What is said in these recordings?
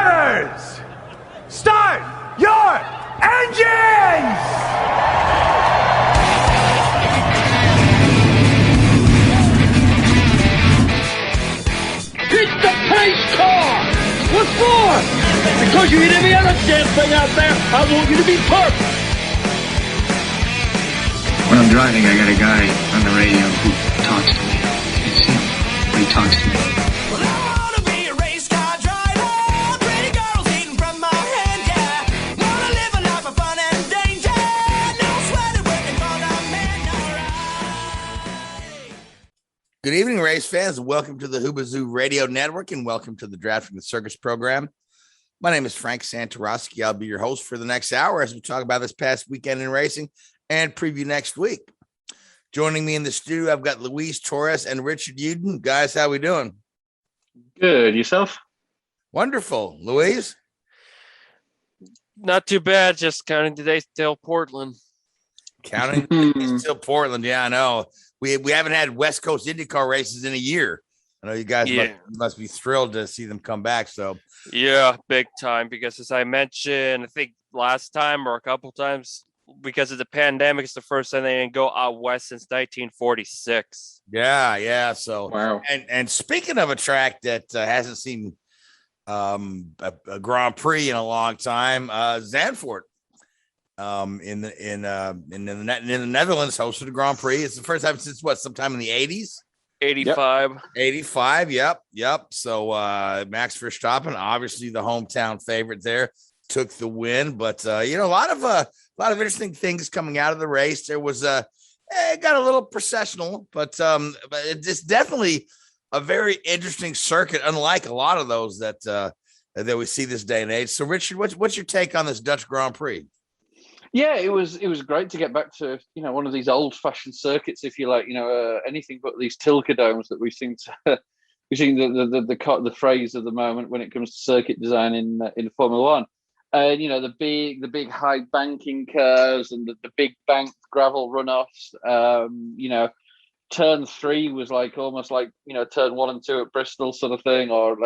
Drivers, start your engines! Hit the pace car! What for? Because you hit every other damn thing out there, I want you to be perfect! When I'm driving, I got a guy on the radio who talks to me. It's him, but he talks to me. Well, I wanna be a race car driver, pretty girls eating from my hand, yeah. Wanna live a life of fun and danger, no sweating working for the man, alright. Good evening, race fans, and welcome to the Hoobazoo Radio Network, and welcome to the Drafting the Circus program. My name is Frank Santoroski. I'll be your host for the next hour as we talk about this past weekend in racing and preview next week. Joining me in the studio, I've got Luis Torres and Richard Youden. Guys, how we doing? Good. Yourself? Wonderful. Luis? Not too bad. Just counting today till Portland. Counting till Portland. Yeah, I know. We haven't had West Coast IndyCar races in a year. I know you guys must be thrilled to see them come back. So yeah, big time. Because as I mentioned, I think last time or a couple times, because of the pandemic, it's the first time they didn't go out west since 1946. Yeah. So wow. And speaking of a track that hasn't seen a Grand Prix in a long time, Zandvoort in the Netherlands hosted a Grand Prix. It's the first time since sometime in the 80s. 85. 85. Yep. So Max Verststappen, obviously the hometown favorite there, took the win. But a lot of interesting things coming out of the race. There was it got a little processional, but it's definitely a very interesting circuit, unlike a lot of those that we see this day and age. So, Richard, what's your take on this Dutch Grand Prix? Yeah, it was great to get back to one of these old-fashioned circuits, if you like. Anything but these Tilkedomes that we've seen the phrase of the moment when it comes to circuit design in Formula One. And the big high banking curves and the big banked gravel runoffs. Turn 3 was almost like turn 1 and 2 at Bristol sort of thing, or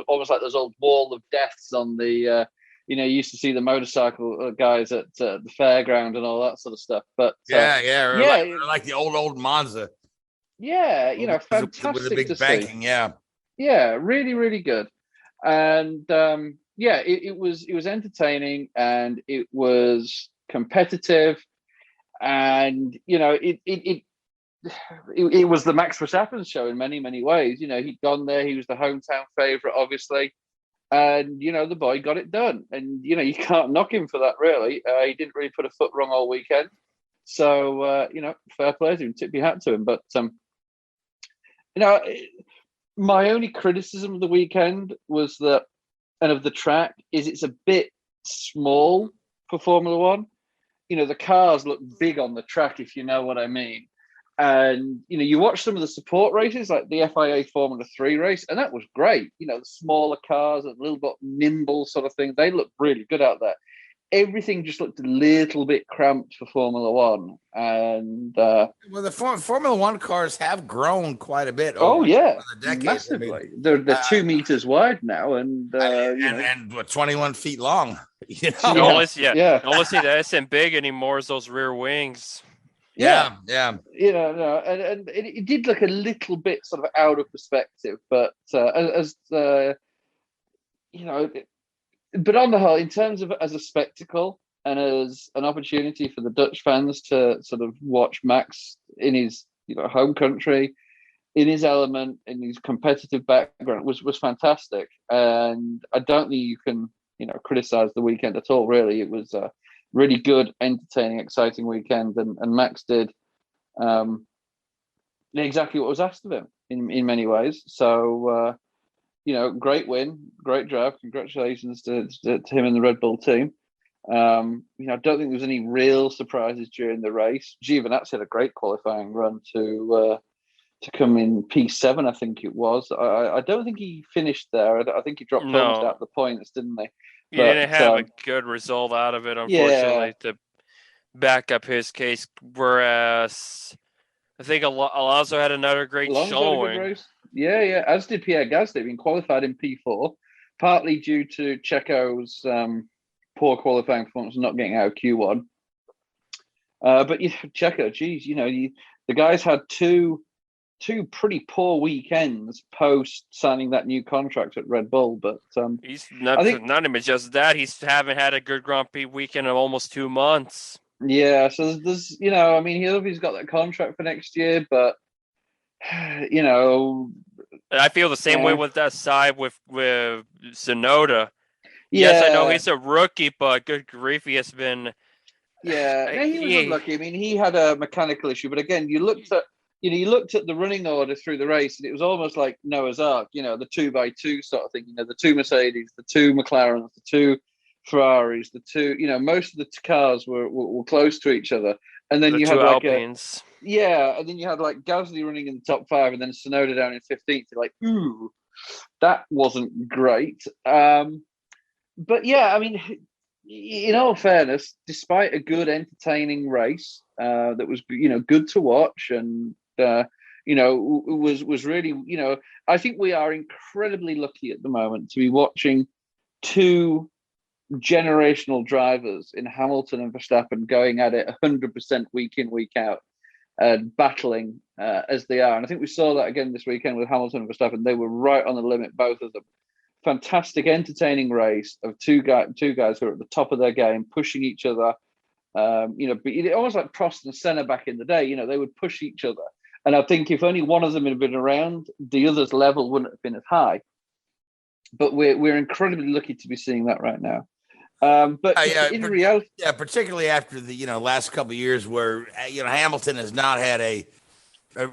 almost like those old wall of deaths on the. You used to see the motorcycle guys at the fairground and all that sort of stuff. But like the old Monza. Yeah, fantastic with the big to banking. see. Yeah, really, really good. And it was entertaining and it was competitive, and it was the Max Verstappen show in many, many ways. He'd gone there, he was the hometown favorite, obviously. And, the boy got it done. And, you can't knock him for that, really. He didn't really put a foot wrong all weekend. So, fair play to him, tip your hat to him. But, my only criticism of the weekend was that, and of the track, is it's a bit small for Formula One. The cars look big on the track, if you know what I mean. And, you watch some of the support races, like the FIA Formula 3 race, and that was great. The smaller cars, a little bit nimble sort of thing. They looked really good out there. Everything just looked a little bit cramped for Formula One. And the Formula One cars have grown quite a bit over the decades. Massively. I mean, they're 2 meters wide now, and 21 feet long. You only see that isn't big anymore is those rear wings. Yeah. And it did look a little bit sort of out of perspective, but but on the whole, in terms of as a spectacle and as an opportunity for the Dutch fans to sort of watch Max in his home country, in his element, in his competitive background was fantastic. And I don't think you can criticize the weekend at all. Really, it was really good, entertaining, exciting weekend, and Max did exactly what was asked of him in many ways. So, great win, great drive. Congratulations to him and the Red Bull team. I don't think there was any real surprises during the race. Giovinazzi had a great qualifying run to come in P7, I think it was. I don't think he finished there. I think he dropped almost out the points, didn't he? He didn't have a good result out of it, unfortunately, to back up his case. Whereas I think Alonso had another great showing. Yeah, as did Pierre Gasly, being qualified in P4, partly due to Checo's poor qualifying performance and not getting out of Q1. But Checo, geez, the guy's had two pretty poor weekends post signing that new contract at Red Bull. But he's not even just that. He's haven't had a good Grand Prix weekend in almost 2 months. Yeah, so there's he's got that contract for next year, but I feel the same way with that side with Tsunoda. Yes, I know he's a rookie, but good grief, he has been. Yeah, he was unlucky. I mean, he had a mechanical issue, but again, you looked at the running order through the race, and it was almost like Noah's Ark. The 2x2 sort of thing. The 2 Mercedes, the 2 McLarens, the 2 Ferraris, the 2. Most of the cars were close to each other, and then you had like Alpines. and then you had like Gasly running in the top 5, and then Tsunoda down in 15th. You're like, ooh, that wasn't great. But yeah, I mean, in all fairness, despite a good, entertaining race that was, good to watch, and was really, I think we are incredibly lucky at the moment to be watching 2 generational drivers in Hamilton and Verstappen going at it 100% week in, week out, and battling as they are. And I think we saw that again this weekend with Hamilton and Verstappen. They were right on the limit, both of them. Fantastic, entertaining race of two guys who are at the top of their game, pushing each other. But almost like Prost and Senna back in the day. They would push each other, and I think if only one of them had been around, the other's level wouldn't have been as high. But we're incredibly lucky to be seeing that right now. But in reality, particularly after the last couple of years where Hamilton has not had a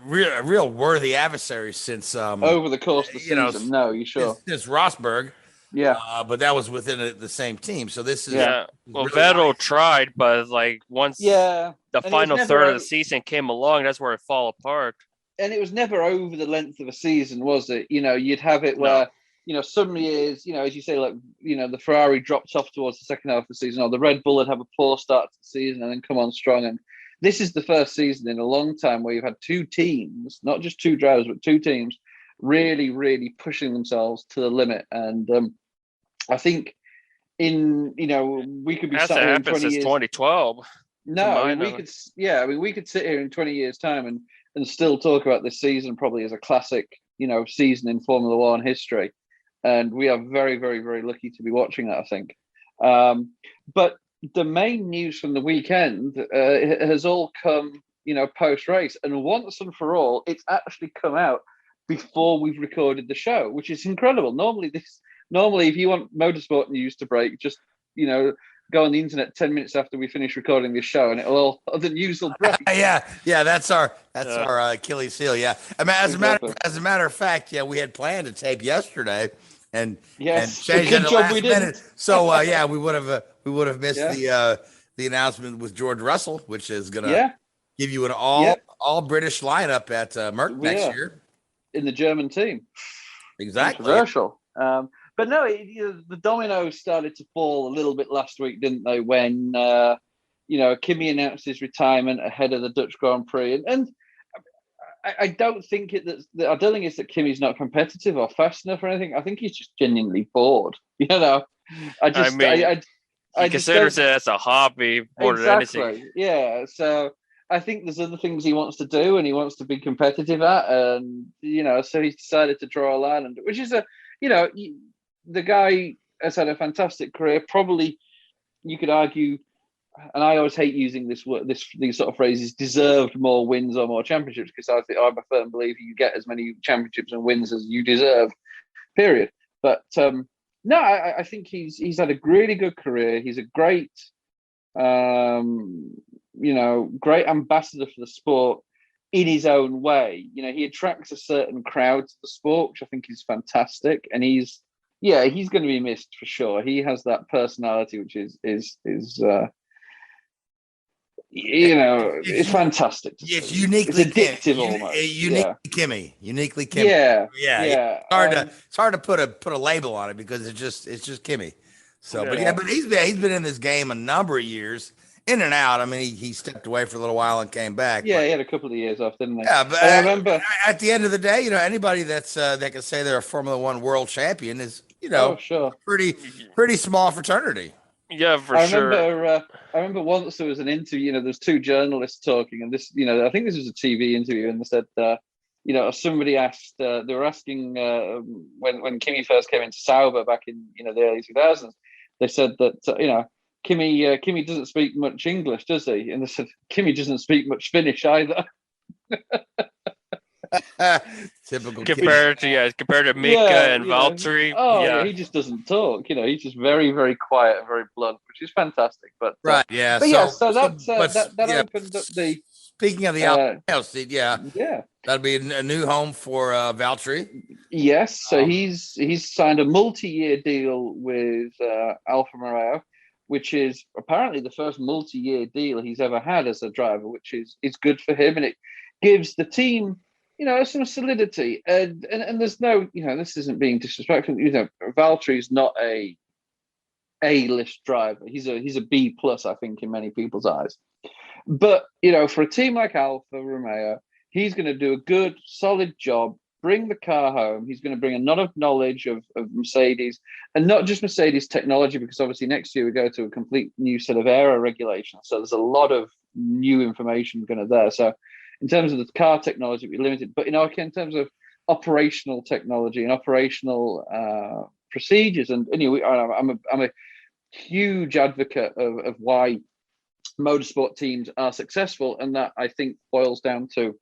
real worthy adversary since over the course of the season. No, you sure? Since Rosberg. Yeah. But that was within the same team. So this is Well, really Vettel nice. tried, but like once the final third of the season came along, that's where it fell apart. And it was never over the length of a season, was it? You'd have it where some years, as you say, like the Ferrari dropped off towards the second half of the season, or the Red Bull would have a poor start to the season and then come on strong. And this is the first season in a long time where you've had 2 teams, not just 2 drivers, but 2 teams really, really pushing themselves to the limit. And I think we could be sat here in 20 years. 2012. No, we could sit here in 20 years' time and still talk about this season probably as a classic, season in Formula One history. And we are very, very, very lucky to be watching that, I think. But the main news from the weekend has all come, post-race. And once and for all, it's actually come out before we've recorded the show, which is incredible. Normally, if you want motorsport news to break, just, go on the internet 10 minutes after we finish recording this show, and the news will break. Yeah, that's our Achilles heel. Yeah, I mean, as a matter of fact, we had planned to tape yesterday, and changed it at the last minute. So we would have missed the announcement with George Russell, which is gonna give you an all British lineup at Merck next year in the German team. Exactly. Controversial. But no, the dominoes started to fall a little bit last week, didn't they? When Kimi announced his retirement ahead of the Dutch Grand Prix, and I don't think it's that Kimi's not competitive or fast enough or anything. I think he's just genuinely bored. He considers it as a hobby more than anything. Yeah, so I think there's other things he wants to do and he wants to be competitive at, and so he's decided to draw a line under, which is the guy has had a fantastic career. Probably, you could argue, and I always hate using these sort of phrases, deserved more wins or more championships, because I'm a firm believer you get as many championships and wins as you deserve, period. But no, I think he's had a really good career. He's a great, great ambassador for the sport in his own way. He attracts a certain crowd to the sport, which I think is fantastic, and he's going to be missed for sure. He has that personality, which is it's fantastic. It's uniquely addictive, almost. Uniquely Kimi. Yeah. It's hard to put a label on it because it's just Kimi. So, but he's been in this game a number of years, in and out. I mean, he stepped away for a little while and came back. Yeah, he had a couple of years off, didn't he? Yeah, but I remember at the end of the day, anybody that can say they're a Formula One world champion is you know, sure. pretty small fraternity. Yeah, for sure. I remember once there was an interview. You know, there's two journalists talking, and this, you know, I think this was a TV interview, and they said, you know, somebody asked, they were asking when Kimi first came into Sauber back in, you know, the early 2000s. They said that you know, Kimi doesn't speak much English, does he? And they said Kimi doesn't speak much Finnish either. Typical compared to Mika and Valtteri. Yeah, he just doesn't talk. You know, he's just very, very quiet and very blunt, which is fantastic. But right, yeah. But so that opened up the. Speaking of the Alfa seat, yeah, that'd be a new home for Valtteri. Yes, so he's signed a multi-year deal with Alfa Romeo, which is apparently the first multi-year deal he's ever had as a driver, which is good for him, and it gives the team, you know, some solidity. And there's no, you know, this isn't being disrespectful. You know, Valtteri's not a A-list driver. He's a B plus, I think, in many people's eyes. But, you know, for a team like Alfa Romeo, he's going to do a good, solid job, bring the car home. He's going to bring a lot of knowledge of Mercedes, and not just Mercedes technology, because obviously next year we go to a complete new set of aero regulations. So there's a lot of new information going to there. So in terms of the car technology, we're limited. But, you know, in terms of operational technology and operational procedures, and anyway, I'm a huge advocate of why motorsport teams are successful, and that I think boils down to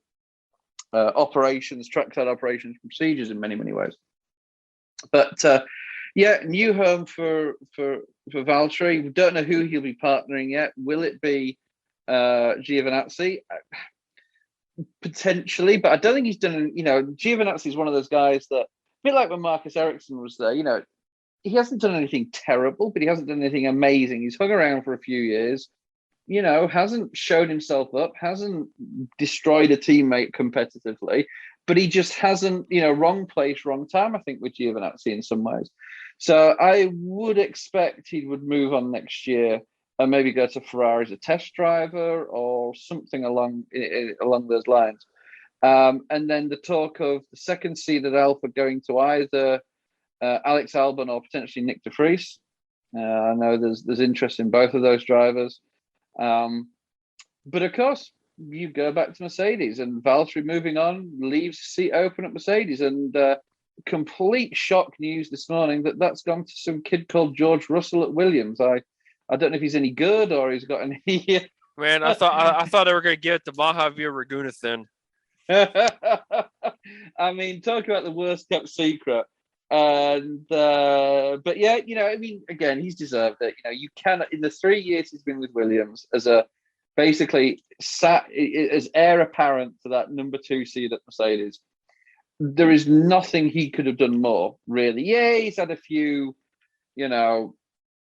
operations, trackside operations, procedures in many ways. But new home for Valtteri. We don't know who he'll be partnering yet. Will it be Giovinazzi? Potentially, but I don't think he's done. You know, Giovinazzi is one of those guys that, a bit like when Marcus Ericsson was there. You know, he hasn't done anything terrible, but he hasn't done anything amazing. He's hung around for a few years. You know, hasn't showed himself up, hasn't destroyed a teammate competitively, but he just hasn't, you know, wrong place, wrong time, I think, with Giovinazzi in some ways. So I would expect he would move on next year and maybe go to Ferrari as a test driver or something along those lines. And then the talk of the second seed at Alfa going to either Alex Albon or potentially Nick de Vries. I know there's interest in both of those drivers. But of course, you go back to Mercedes, and Valtteri moving on leaves the seat open at Mercedes. And complete shock news this morning that's gone to some kid called George Russell at Williams. I don't know if he's any good or he's got any. Man, I thought they were going to give it to Mahavir Raghunathan. I mean, talk about the worst kept secret. And but yeah, you know, I mean, again, he's deserved it. You know, you cannot, in the 3 years he's been with Williams as basically sat as heir apparent to that number 2 seed at Mercedes, there is nothing he could have done more, really. Yeah, he's had a few, you know,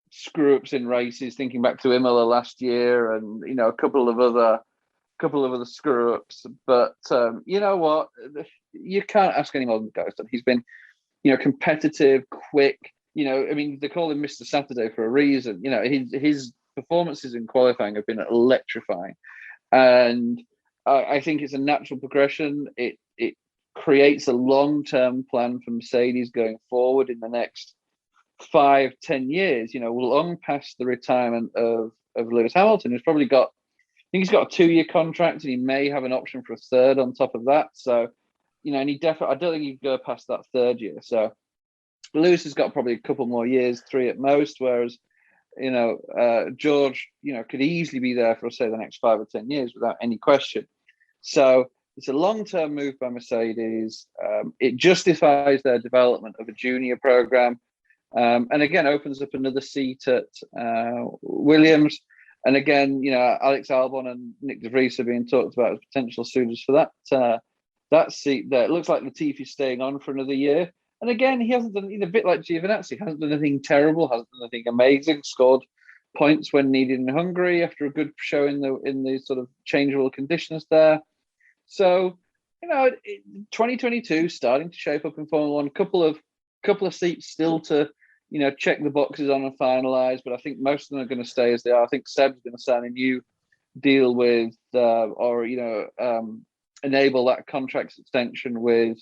screw ups in races, thinking back to Imola last year, and, you know, a couple of other screw ups. But you know what, you can't ask any more than Ghosted. He's been, you know, competitive, quick. You know, I mean, they call him Mr. Saturday for a reason. You know, his performances in qualifying have been electrifying, and I think it's a natural progression. It creates a long-term plan for Mercedes going forward in the next 5-10 years. You know, long past the retirement of Lewis Hamilton, who's probably got, I think he's got a 2-year contract, and he may have an option for a third on top of that. So, you know, and I don't think he can go past that 3rd year. So Lewis has got probably a couple more years, 3 at most, whereas, you know, George, you know, could easily be there for, say, the next 5 or 10 years without any question. So it's a long-term move by Mercedes. It justifies their development of a junior program, and again opens up another seat at Williams. And again, you know, Alex Albon and Nick de Vries are being talked about as potential suitors for that seat there. It looks like Latifi's staying on for another year. And again, he hasn't done, you know, a bit like Giovinazzi, hasn't done anything terrible, hasn't done anything amazing, scored points when needed in Hungary after a good show in the sort of changeable conditions there. So, you know, 2022 starting to shape up in Formula One. Couple of seats still to, you know, check the boxes on and finalise, but I think most of them are going to stay as they are. I think Seb's going to sign a new deal with, enable that contract extension with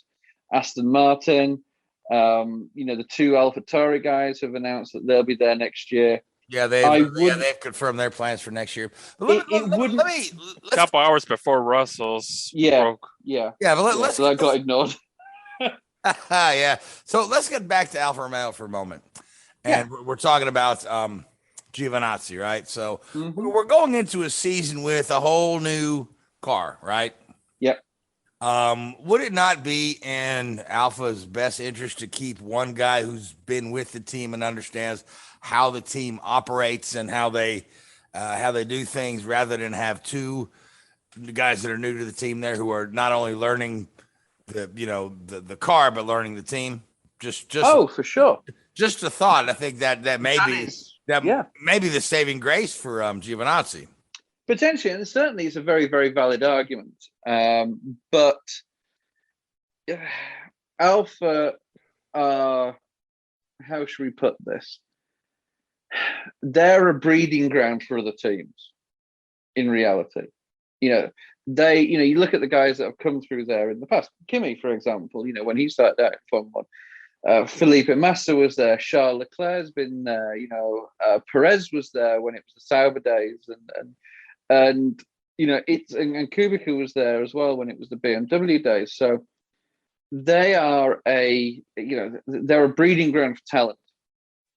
Aston Martin. The two AlphaTauri guys have announced that they'll be there next year. Yeah, they've confirmed their plans for next year. But let me a couple hours before Russell's broke. Yeah. But that got ignored. Yeah. So let's get back to Alfa Romeo for a moment. And we're talking about Giovinazzi, right? So we're going into a season with a whole new car, right? Yep. Would it not be in Alfa's best interest to keep one guy who's been with the team and understands how the team operates and how they do things, rather than have two guys that are new to the team there who are not only learning the car but learning the team? Just for sure. Just a thought. I think that may be the saving grace for Giovinazzi. Potentially, and certainly it's a very, very valid argument. But Alpha, how should we put this? They're a breeding ground for other teams. In reality, you look at the guys that have come through there in the past. Kimi, for example, when he started out in Formula 1, Felipe Massa was there. Charles Leclerc's been there. Perez was there when it was the Sauber days, and Kubica was there as well when it was the BMW days. So they are they're a breeding ground for talent.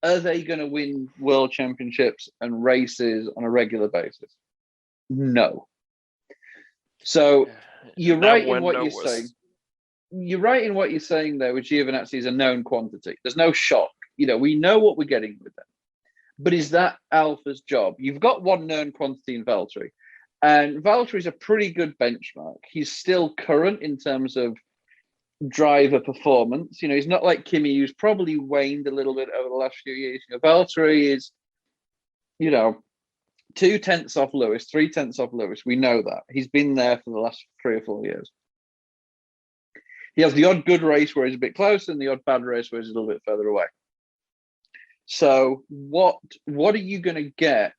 Are they going to win world championships and races on a regular basis? No. So you're right in what you're saying. You're right in what you're saying there, with Giovinazzi is a known quantity. There's no shock. We know what we're getting with them. But is that Alpha's job? You've got one known quantity in Valtteri. And Valtteri is a pretty good benchmark. He's still current in terms of driver performance. He's not like Kimi, who's probably waned a little bit over the last few years. Valtteri is, 2/10 off Lewis, 3/10 off Lewis. We know that. He's been there for the last 3 or 4 years. He has the odd good race where he's a bit closer and the odd bad race where he's a little bit further away. So what are you going to get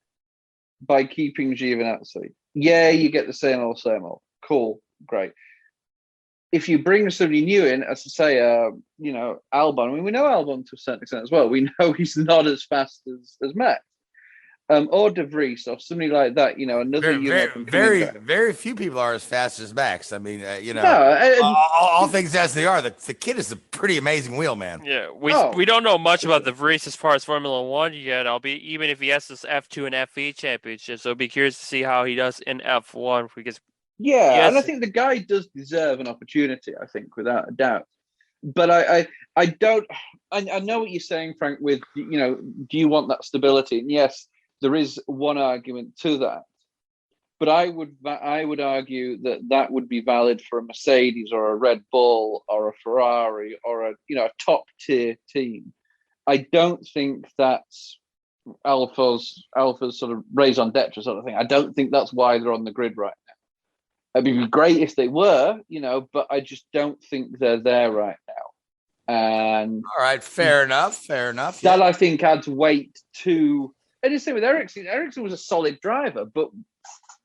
by keeping Giovinazzi? Yeah, you get the same old. Cool, great. If you bring somebody new in, as I say, Albon, I mean, we know Albon to a certain extent as well. We know he's not as fast as Max. Or De Vries or somebody like that, another very few people are as fast as Max. I mean, all things as they are, the kid is a pretty amazing wheel man. Yeah, we don't know much about De Vries as far as Formula One yet. Even if he has this F2 and FE championship, so I'll be curious to see how he does in F1 because. Yeah, and I think the guy does deserve an opportunity. I think without a doubt. But I don't. I know what you're saying, Frank. With do you want that stability? And yes. There is one argument to that, but I would argue that would be valid for a Mercedes or a Red Bull or a Ferrari or a top tier team. I don't think that's Alpha's sort of raison d'etre sort of thing. I don't think that's why they're on the grid right now. It'd be great if they were, but I just don't think they're there right now. And all right, fair enough. That I think adds weight to. And the same with Ericsson. Ericsson was a solid driver, but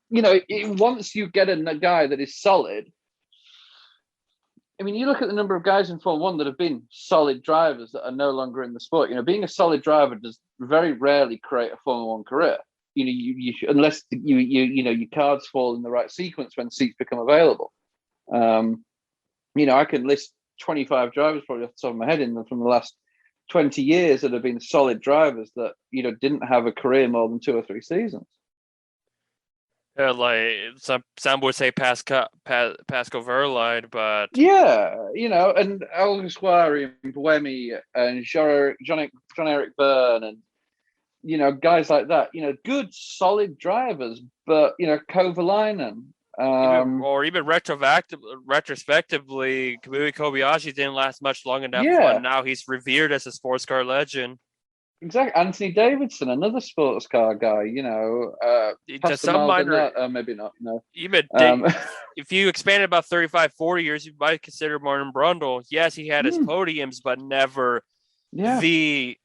once you get a guy that is solid, I mean, you look at the number of guys in Formula 1 that have been solid drivers that are no longer in the sport. Being a solid driver does very rarely create a Formula 1 career. Unless your cards fall in the right sequence when seats become available. I can list 25 drivers probably off the top of my head from the last 20 years that have been solid drivers that didn't have a career more than 2 or 3 seasons. Like some would say Pascal Verlaine, but and Alguersuari and Buemi and Jean-Eric Byrne and guys like that. Good solid drivers, but Kovalainen. Or even retrospectively, Kamui Kobayashi didn't last much longer than F1. Now he's revered as a sports car legend. Exactly. Anthony Davidson, another sports car guy, maybe not. No. Even if you expanded about 35, 40 years, you might consider Martin Brundle. Yes, he had his podiums, but never the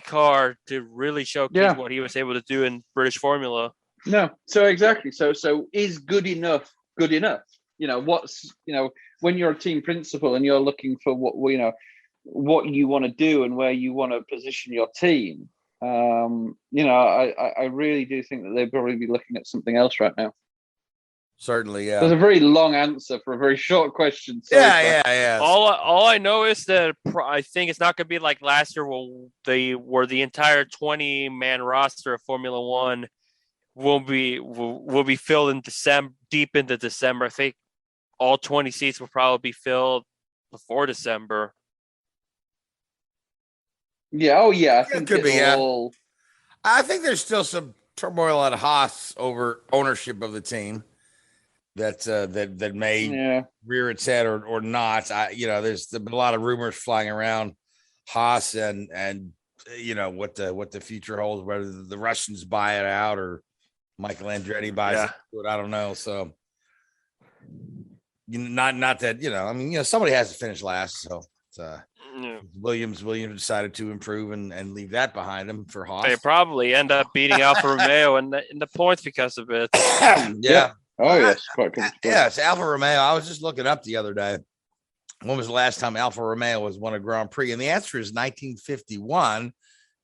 car to really showcase what he was able to do in British Formula. No, so exactly. So is good enough good enough? When you're a team principal and you're looking for what you want to do and where you want to position your team. I really do think that they'd probably be looking at something else right now. Certainly, yeah. There's a very long answer for a very short question. Yeah. All I know is that I think it's not going to be like last year where the entire 20-man roster of Formula One will be filled in December, deep into December. I think all 20 seats will probably be filled before December. Yeah. Oh, yeah. I think it could be. Yeah. All... I think there's still some turmoil at Haas over ownership of the team that may rear its head or not. There's been a lot of rumors flying around Haas and what the future holds, whether the Russians buy it out or Michael Andretti buys it. I don't know. So not that somebody has to finish last. So Williams decided to improve and leave that behind him for Haas. They probably end up beating Alfa Romeo in the points because of it. Yeah. Oh, yes. Quite good. Yes, Alfa Romeo. I was just looking up the other day. When was the last time Alfa Romeo was won a Grand Prix? And the answer is 1951,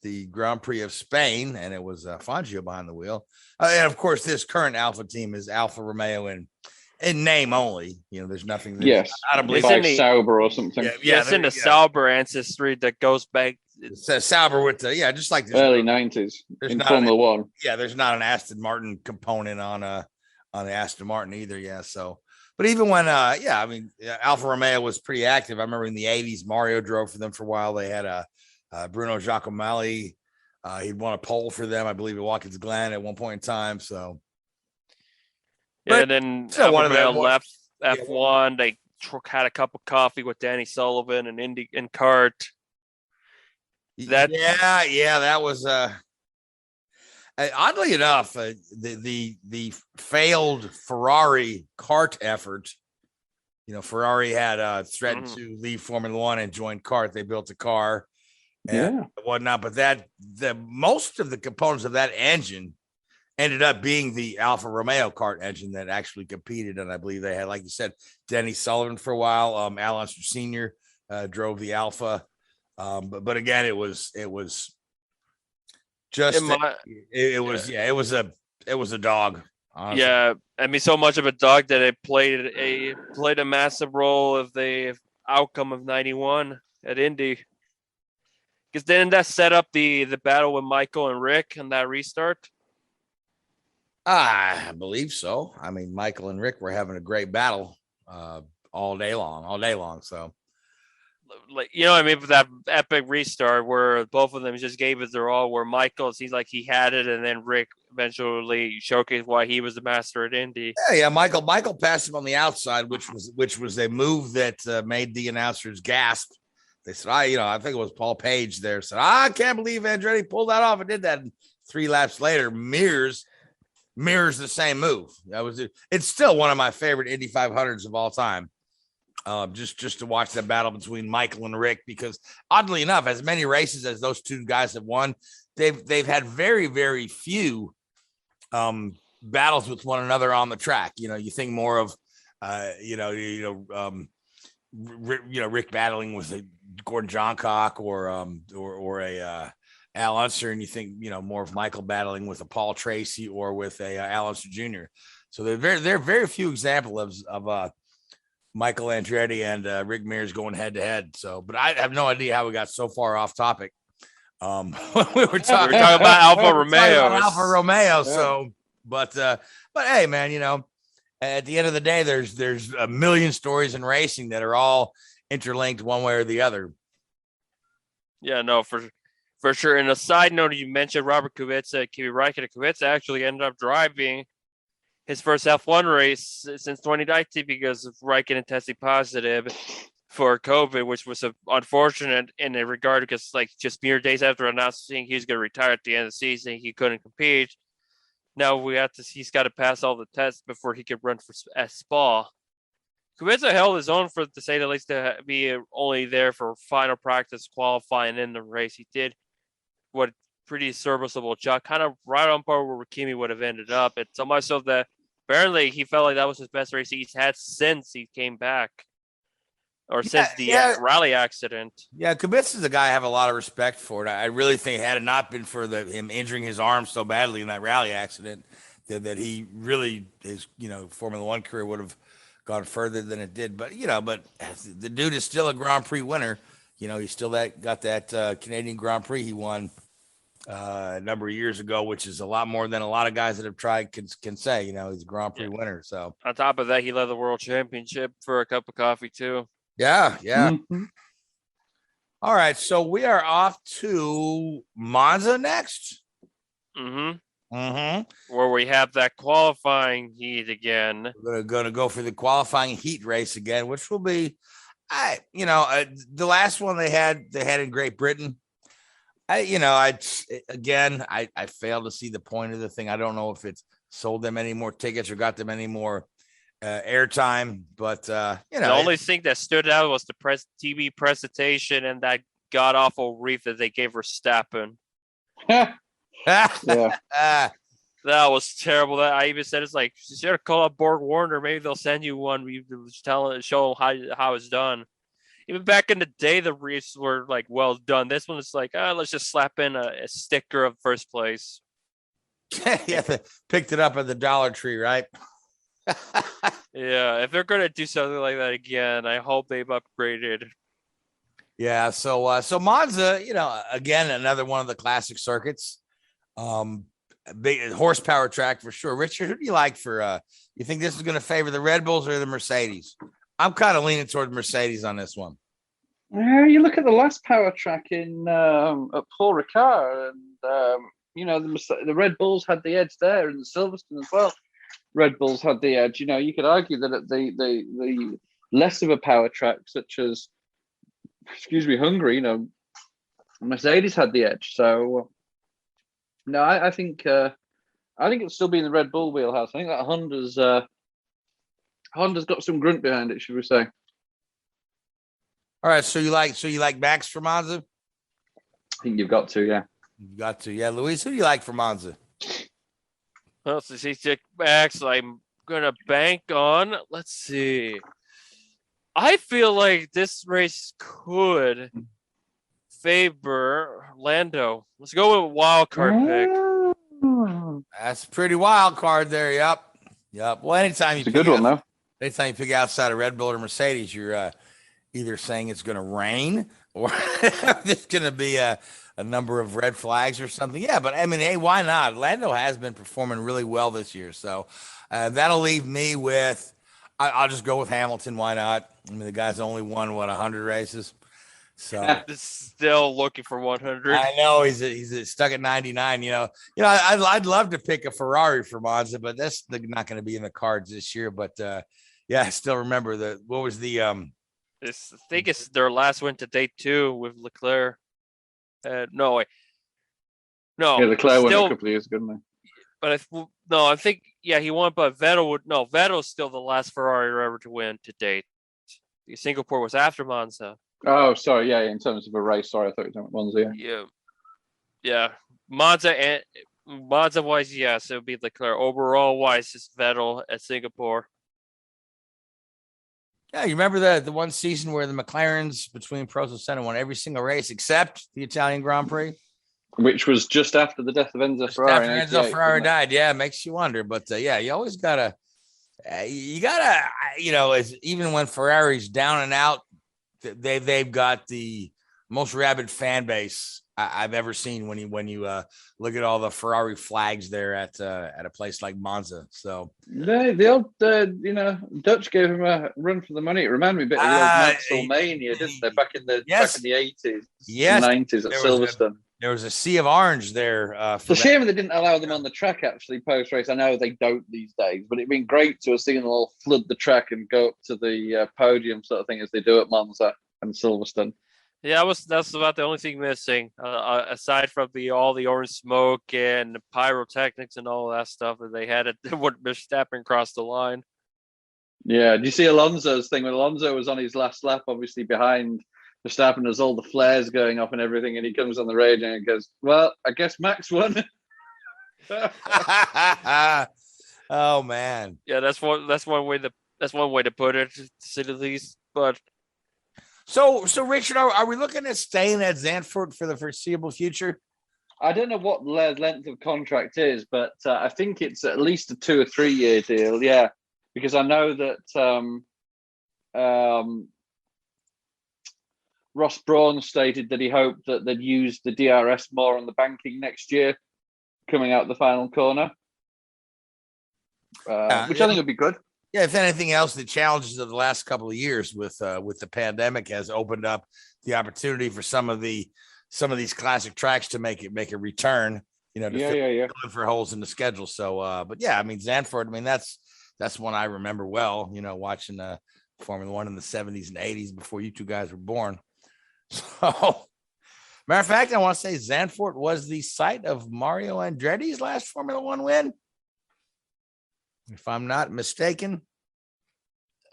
the Grand Prix of Spain, and it was Fangio behind the wheel. And of course, this current Alfa team is Alfa Romeo in name only. There's nothing. Yes, I don't believe like Sauber or something. Yeah, it's in the Sauber ancestry that goes back. It says Sauber with just like this early 90s in Formula One. Yeah, there's not an Aston Martin component on the Aston Martin either. Yeah, so. But even when, Alfa Romeo was pretty active. I remember in the 80s, Mario drove for them for a while. They had Bruno Giacomelli. He'd won a pole for them, I believe, at Watkins Glen at one point in time. So, yeah, and then Alfa Romeo left F1. They had a cup of coffee with Danny Sullivan and Indy and kart. That was. Oddly enough, the failed Ferrari kart effort, Ferrari had threatened to leave Formula One and join kart. They built a car and whatnot, but the most of the components of that engine ended up being the Alfa Romeo kart engine that actually competed. And I believe they had, like you said, Denny Sullivan for a while. Al Unser Sr. Drove the Alfa, but again, it was. Just it was a dog. Honestly. Yeah, I mean, so much of a dog that it played a massive role of the outcome of 91 at Indy. Because then that set up the battle with Michael and Rick and that restart. I believe so. I mean, Michael and Rick were having a great battle all day long. So. Like, I mean, for that epic restart where both of them just gave it their all, where Michael seems like he had it, and then Rick eventually showcased why he was the master at Indy. Yeah. Michael passed him on the outside, which was a move that made the announcers gasp. They said, I think it was Paul Page there said, I can't believe Andretti pulled that off and did that. And 3 laps later, mirrors the same move. It's still one of my favorite Indy 500s of all time. Just to watch that battle between Michael and Rick, because oddly enough, as many races as those two guys have won, they've had very, very few battles with one another on the track. You think more of Rick battling with a Gordon Johncock or a Al Unser, and you think more of Michael battling with a Paul Tracy or with a Al Unser Jr. So they're very few examples of Michael Andretti and Rick Mears going head to head. So, but I have no idea how we got so far off topic. We were talking about Alfa Romeo. So, but hey, man, at the end of the day, there's a million stories in racing that are all interlinked one way or the other. Yeah, no, for sure. And a side note, you mentioned Robert Kubica, Kimi Räikkönen. Kubica actually ended up driving his first F1 race since 2019 because of Raikkonen testing positive for COVID, which was unfortunate in a regard because, just mere days after announcing he was going to retire at the end of the season, he couldn't compete. Now he's got to pass all the tests before he could run for Spa. Kubica held his own, to say the least, to be only there for final practice, qualifying in the race. He did what pretty serviceable job, kind of right on par where Kimi would have ended up. It's so much so that apparently he felt like that was his best race he's had since he came back. or since the rally accident. Yeah, Kubica is a guy I have a lot of respect for. I really think had it not been for him injuring his arm so badly in that rally accident, that he really his Formula One career would have gone further than it did. But but the dude is still a Grand Prix winner. He's still got that Canadian Grand Prix he won a number of years ago, which is a lot more than a lot of guys that have tried can say. He's a Grand Prix winner. So on top of that, he led the World Championship for a cup of coffee too. Yeah. Mm-hmm. All right, so we are off to Monza next. Where we have that qualifying heat again. We're gonna go for the qualifying heat race again, which will be, the last one they had in Great Britain. I failed to see the point of the thing. I don't know if it's sold them any more tickets or got them any more airtime, but the only thing that stood out was the TV presentation and that god awful wreath that they gave Verstappen. That was terrible. That I even said, it's like, you should have called up Borg Warner. Maybe they'll send you one. You show how it's done. Even back in the day, the wreaths were like well done. This one is like, let's just slap in a sticker of first place. Yeah, they picked it up at the Dollar Tree, right? Yeah, if they're gonna do something like that again, I hope they've upgraded. Yeah, so Monza, again, another one of the classic circuits. Big horsepower track for sure. Richard, who do you like for you think this is going to favor the Red Bulls or the Mercedes? I'm kind of leaning toward Mercedes on this one. You look at the last power track in at Paul Ricard, and the Red Bulls had the edge there, and Silverstone as well. Red Bulls had the edge. You could argue that at the less of a power track, such as Hungary, Mercedes had the edge. So no, I think it'll still be in the Red Bull wheelhouse. I think that Honda's got some grunt behind it, should we say? All right, so you like Max for Monza? I think you've got to, yeah. You've got to, yeah. Luis, who do you like for Monza? Well, since he took Max, I'm gonna bank on. Let's see. I feel like this race could favor Lando. Let's go with wild card pick. That's a pretty wild card there. Yep. Well, anytime it's a good one though. Anytime you pick outside of Red Bull or Mercedes, you're either saying it's going to rain or there's going to be a number of red flags or something. Yeah, but I mean, hey, why not? Lando has been performing really well this year, so that'll leave me with. I'll just go with Hamilton. Why not? I mean, the guy's only won 100 races, so still looking for 100. I know he's stuck at 99. I'd love to pick a Ferrari for Monza, but that's not going to be in the cards this year. But yeah, I still remember what was the I think it's their last win to date too with Leclerc. No. Yeah, Leclerc won a couple of years ago, didn't he? But I think he won, but Vettel's still the last Ferrari ever to win to date. Singapore was after Monza. Oh, sorry, yeah, in terms of a race, sorry, I thought you were talking Monza, yeah. Monza wise, yes, it would be Leclerc. Overall wise, it's Vettel at Singapore. Yeah, you remember the one season where the McLarens between Prost and Senna won every single race except the Italian Grand Prix? Which was just after the death of Enzo Ferrari. After Enzo Ferrari died, yeah, it makes you wonder. But you always gotta, even when Ferrari's down and out, they've got the most rabid fan base I've ever seen when you look at all the Ferrari flags there at a place like Monza. So the old Dutch gave him a run for the money. It reminded me a bit of the old Maxwell-mania, didn't they? Back in the 80s, 90s at Silverstone. There was a sea of orange there. It's a shame they didn't allow them on the track, actually, post-race. I know they don't these days, but it'd been great to have seen them all flood the track and go up to the podium sort of thing as they do at Monza and Silverstone. Yeah, that's about the only thing missing, aside from all the orange smoke and pyrotechnics and all that stuff that they had when Verstappen crossed the line. Yeah, do you see Alonso's thing? When Alonso was on his last lap, obviously behind Verstappen, there's all the flares going off and everything, and he comes on the radio and goes, "Well, I guess Max won." Oh man, yeah, that's one way to put it, to say the least. But So Richard, are we looking at staying at Zandvoort for the foreseeable future? I don't know what length of contract is, but I think it's at least a 2 or 3 year deal. Yeah, because I know that Ross Brawn stated that he hoped that they'd use the DRS more on the banking next year, coming out the final corner, which I think would be good. Yeah, if anything else, the challenges of the last couple of years with the pandemic has opened up the opportunity for some of these classic tracks to make a return. To fill for holes in the schedule. So, but yeah, I mean Zandvoort. I mean that's one I remember well. Watching Formula One in the 70s and 80s before you two guys were born. So, matter of fact, I want to say Zandvoort was the site of Mario Andretti's last Formula One win, if I'm not mistaken.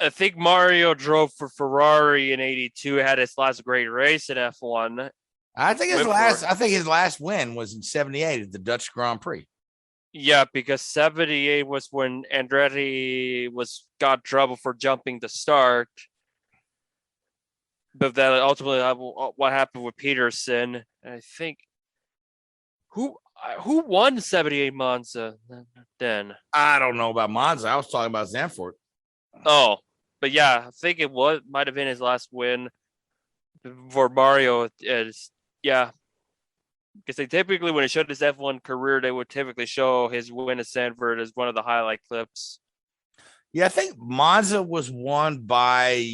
I think Mario drove for Ferrari in '82. Had his last great race in F1. I think his last win was in '78 at the Dutch Grand Prix. Yeah, because '78 was when Andretti got trouble for jumping the start. But then ultimately, what happened with Peterson? I think who won '78 Monza then? I don't know about Monza. I was talking about Zandvoort. Oh, but yeah, I think it might have been his last win for Mario. Yeah, because they typically, when it showed his F1 career, they would typically show his win at Zandvoort as one of the highlight clips. Yeah, I think Monza was won by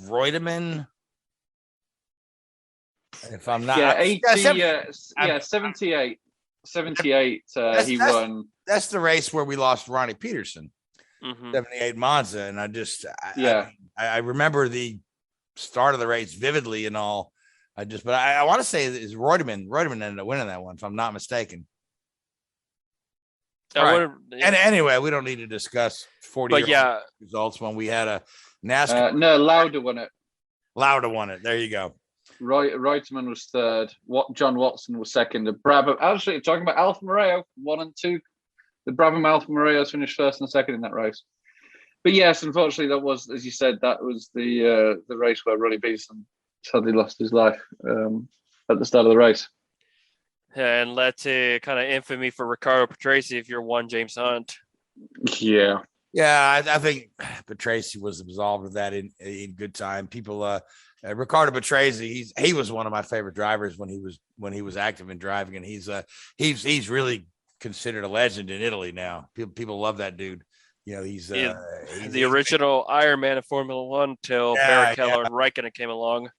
Reutemann. If I'm not, 78. 78. He won. That's the race where we lost Ronnie Peterson. 78 Monza, and I remember the start of the race vividly and all. I want to say is Reutemann ended up winning that one, if I'm not mistaken. Right. And anyway, we don't need to discuss 40 results when we had a NASCAR. No, Lauda won it. There you go. Reutemann was third. John Watson was second. The Brabham. Actually, talking about Alfa Romeo 1 and 2. The Brabham Alfa Romeos finished first and second in that race. But yes, unfortunately, that was, as you said, that was the race where Ronnie Peterson sadly lost his life at the start of the race. And led to kind of infamy for Ricardo Patrese if you're one James Hunt. Yeah. Yeah, I think Patrese was absolved of that in good time. People, Ricardo Patrese, he was one of my favorite drivers when he was active in driving, and he's really considered a legend in Italy now. People love that dude. He's the original Iron Man of Formula One till Barrichello and Raikkonen came along.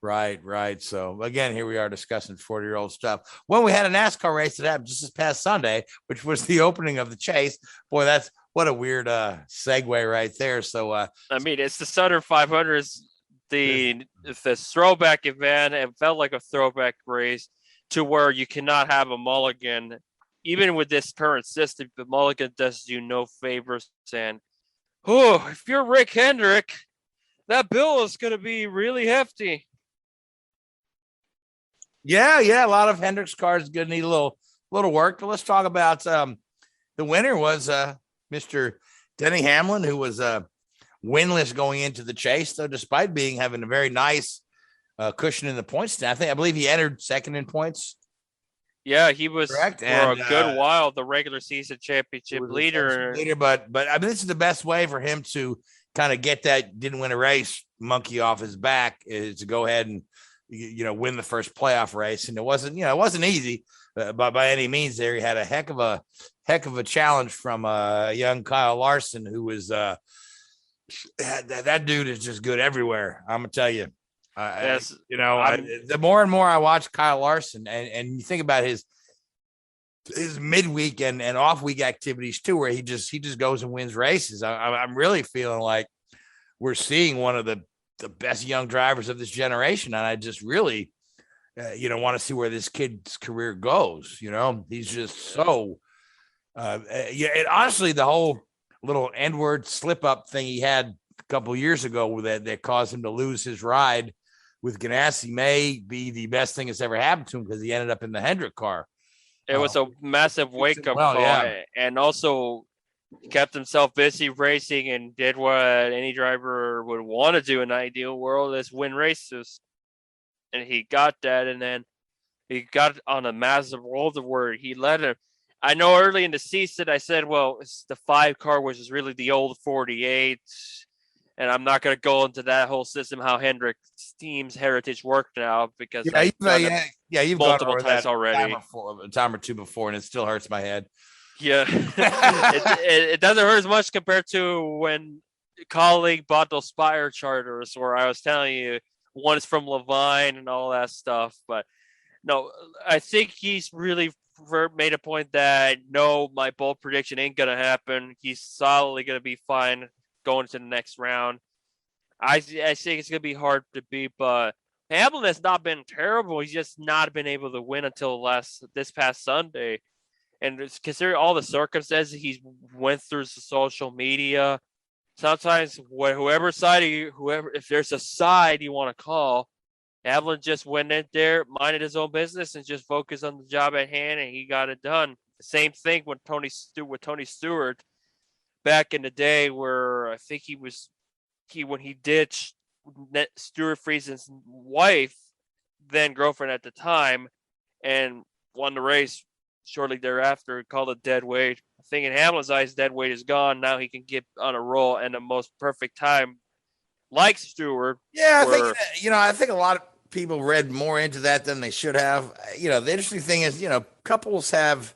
Right. So again, here we are discussing 40-year-old stuff. When we had a NASCAR race that happened just this past Sunday, which was the opening of the chase. Boy, that's what a weird segue right there. So I mean, it's the Southern 500, the throwback event. It felt like a throwback race to where you cannot have a mulligan. Even with this current system, the mulligan does you no favors. And if you're Rick Hendrick, that bill is going to be really hefty. Yeah, a lot of Hendrick's cars going to need a little work. But let's talk about the winner was Mr. Denny Hamlin, who was winless going into the chase, though, despite having a very nice cushion in the points stand. I believe he entered second in points. Yeah, he was correct. For a good while the regular season championship leader. But I mean, this is the best way for him to kind of get that didn't win a race monkey off his back, is to go ahead and win the first playoff race. And it wasn't easy by any means. There he had a heck of a challenge from young Kyle Larson, who was that dude is just good everywhere. I'm gonna tell you. Yes, the more and more I watch Kyle Larson, and you think about his midweek and off week activities too, where he just goes and wins races. I'm really feeling like we're seeing one of the best young drivers of this generation, and I just really want to see where this kid's career goes. He's just so and honestly, the whole little N-word slip up thing he had a couple of years ago that caused him to lose his ride with Ganassi may be the best thing that's ever happened to him, because he ended up in the Hendrick car. It was a massive wake-up call. Yeah. And also He kept himself busy racing and did what any driver would want to do in an ideal world, is win races. And he got that, and then he got on a massive roll where he led him. I know early in the season I said, well, it's the 5 car, which is really the old 48. And I'm not going to go into that whole system, how Hendrick's team's heritage worked now, because you've multiple gone over times that already. A time or two before, and it still hurts my head. Yeah. it doesn't hurt as much compared to when colleague bought those Spire charters where I was telling you one is from Levine and all that stuff. But no, I think he's really made a point that no, my bold prediction ain't going to happen. He's solidly going to be fine going to the next round. I think it's going to be hard to beat, but Hamlin has not been terrible. He's just not been able to win until this past Sunday. And considering all the circumstances he's went through the social media, sometimes if there's a side you want to call, Hamlin just went in there, minded his own business, and just focused on the job at hand, and he got it done. The same thing with Tony Stewart back in the day, where I think when he ditched Stuart Friesen's wife, then girlfriend at the time, and won the race shortly thereafter, called it dead weight. I think in Hamlin's eyes, dead weight is gone. Now he can get on a roll and the most perfect time, like Stewart. Yeah, I think a lot of people read more into that than they should have. The interesting thing is, couples have,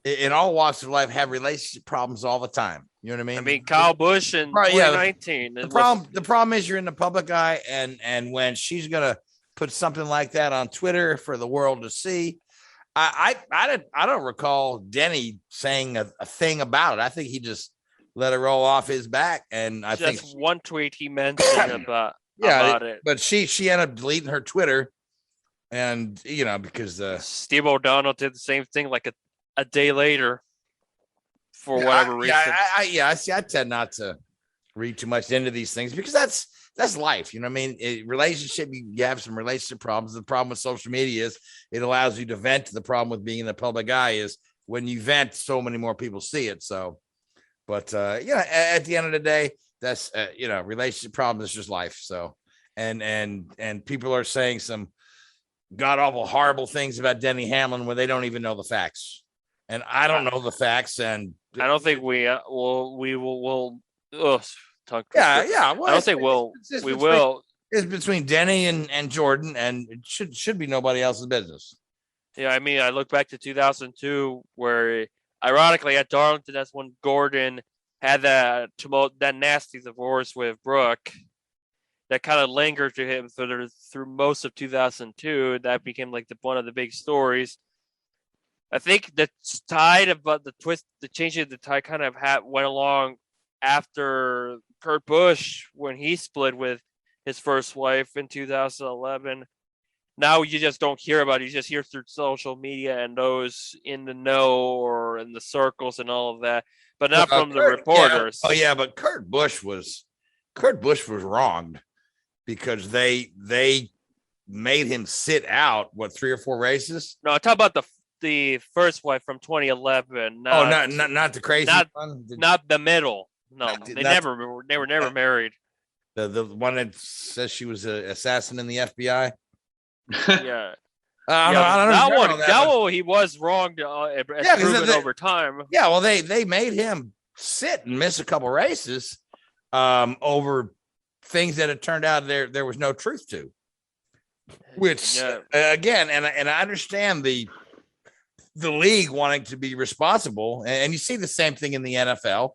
in all walks of life, have relationship problems all the time. You know what I mean? I mean, Kyle Busch in 2019. The problem is you're in the public eye, and when she's gonna put something like that on Twitter for the world to see, I don't recall Denny saying a thing about it. I think he just let it roll off his back, and I think one tweet he mentioned about it. But she ended up deleting her Twitter, and because Steve O'Donnell did the same thing like a day later. For whatever reason. I tend not to read too much into these things because that's life. You know what I mean? Relationship, you have some relationship problems. The problem with social media is it allows you to vent. The problem with being in the public eye is when you vent, so many more people see it. So, but at the end of the day, that's relationship problem is just life. So, and people are saying some god awful horrible things about Denny Hamlin when they don't even know the facts. And I don't know the facts, and I don't think we will. Talk. Yeah. Well, I don't think we will. It's between Denny and Jordan, and it should be nobody else's business. Yeah, I mean, I look back to 2002, where ironically at Darlington, that's when Gordon had that nasty divorce with Brooke. That kind of lingered to him through most of 2002. That became like one of the big stories. I think the tide about the changing of the tide kind of went along after Kurt Busch when he split with his first wife in 2011. Now you just don't hear about it. You just hear through social media and those in the know or in the circles and all of that, but not from the reporters. Yeah. Oh yeah, but Kurt Busch was wronged because they made him sit out 3 or 4 races. No, I'm talking about the first wife from 2011. Not the crazy one. Not the middle. No, they were never married. The one that says she was an assassin in the FBI. Yeah. That one he was wrong to proven over time. Yeah, well they made him sit and miss a couple races over things that it turned out there was no truth to. Which again, and I understand the league wanting to be responsible, and you see the same thing in the NFL,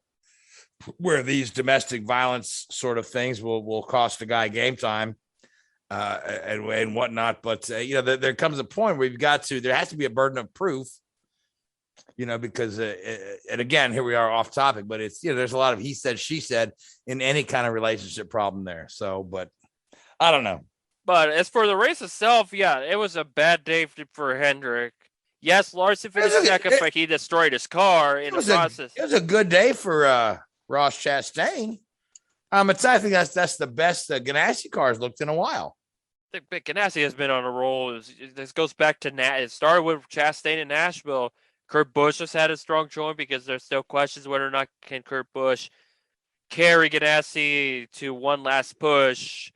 where these domestic violence sort of things will cost a guy game time and whatnot. But there comes a point where there has to be a burden of proof, because and again, here we are off topic, but it's there's a lot of he said she said in any kind of relationship problem there. So, but I don't know. But as for the race itself, it was a bad day for Hendrick. Yes, Larson finished second, but he destroyed his car in the process. It was a good day for Ross Chastain. I think that's the best Ganassi car's looked in a while. I think Ganassi has been on a roll. This goes back to it started with Chastain in Nashville, Kurt Busch has had a strong showing because there's still questions whether or not can Kurt Busch carry Ganassi to one last push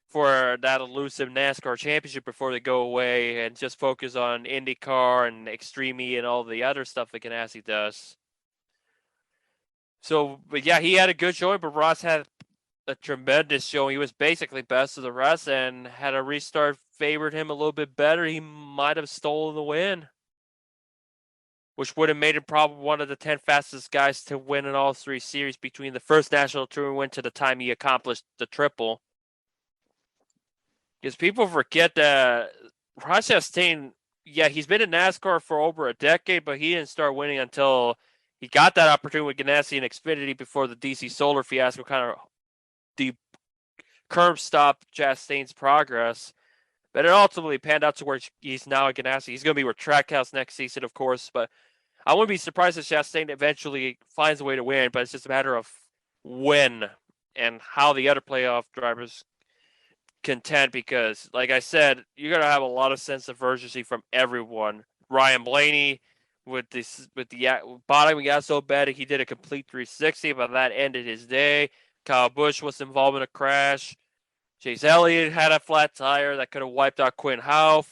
for that elusive NASCAR championship before they go away and just focus on IndyCar and Extreme E and all the other stuff that Ganassi does. So, but yeah, he had a good showing, but Ross had a tremendous showing. He was basically best of the rest, and had a restart favored him a little bit better, he might have stolen the win, which would have made him probably one of the 10 fastest guys to win in all three series between the first National Tour win to the time he accomplished the triple. Because people forget that Ross Chastain, yeah, he's been in NASCAR for over a decade, but he didn't start winning until he got that opportunity with Ganassi and Xfinity before the DC Solar fiasco kind of the curb stopped Chastain's progress. But it ultimately panned out to where he's now at Ganassi. He's going to be with Trackhouse next season, of course, but I wouldn't be surprised if Chastain eventually finds a way to win, but it's just a matter of when and how the other playoff drivers contend, because, like I said, you're going to have a lot of sense of urgency from everyone. Ryan Blaney with the bottoming out so bad he did a complete 360, but that ended his day. Kyle Busch was involved in a crash. Chase Elliott had a flat tire that could have wiped out Quinn Houff.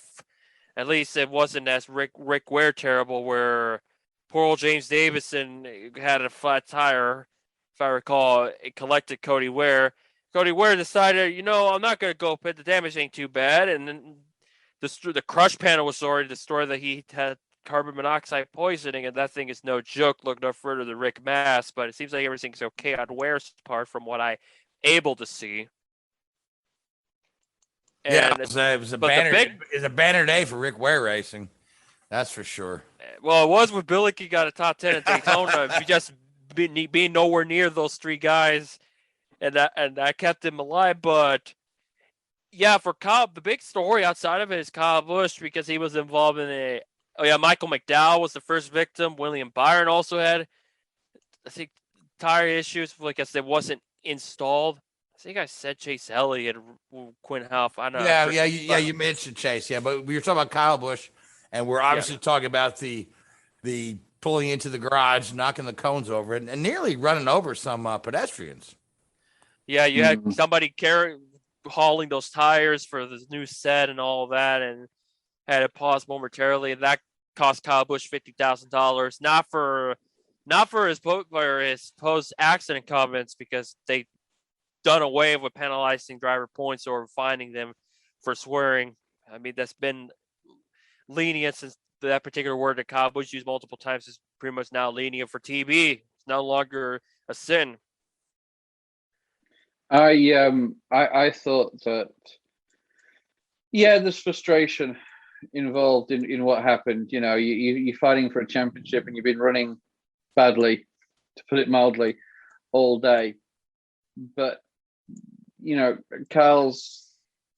At least it wasn't as Rick Ware terrible, where poor old James Davison had a flat tire. If I recall, it collected Cody Ware. Cody Ware decided, I'm not going to go pit. The damage ain't too bad. And then the crush panel was already destroyed, that he had carbon monoxide poisoning, and that thing is no joke. Look no further than Rick Mass, but it seems like everything's okay on Ware's part from what I'm able to see. And it was a banner day for Rick Ware racing. That's for sure. Well, it was when Billicky got a top 10 at Daytona. Just being nowhere near those three guys, and that kept him alive. But yeah, for Kyle, the big story outside of it is Kyle Busch, because he was involved in Michael McDowell was the first victim. William Byron also had, I think, tire issues. Like I said, wasn't installed. I think I said Chase Elliott, Quinn Houff. I know. Yeah. You mentioned Chase. Yeah, but we were talking about Kyle Busch, and we're obviously talking about the pulling into the garage, knocking the cones over, and nearly running over some pedestrians. Yeah, you had somebody hauling those tires for the new set and all of that, and had to pause momentarily, and that cost Kyle Busch $50,000. Not for his post accident comments, because they done away with penalizing driver points or finding them for swearing. I mean, that's been lenient since that particular word that Kyle Busch used multiple times is pretty much now lenient for TB. It's no longer a sin. I thought that, there's frustration involved in what happened. You're fighting for a championship and you've been running badly, to put it mildly, all day. But Kyle's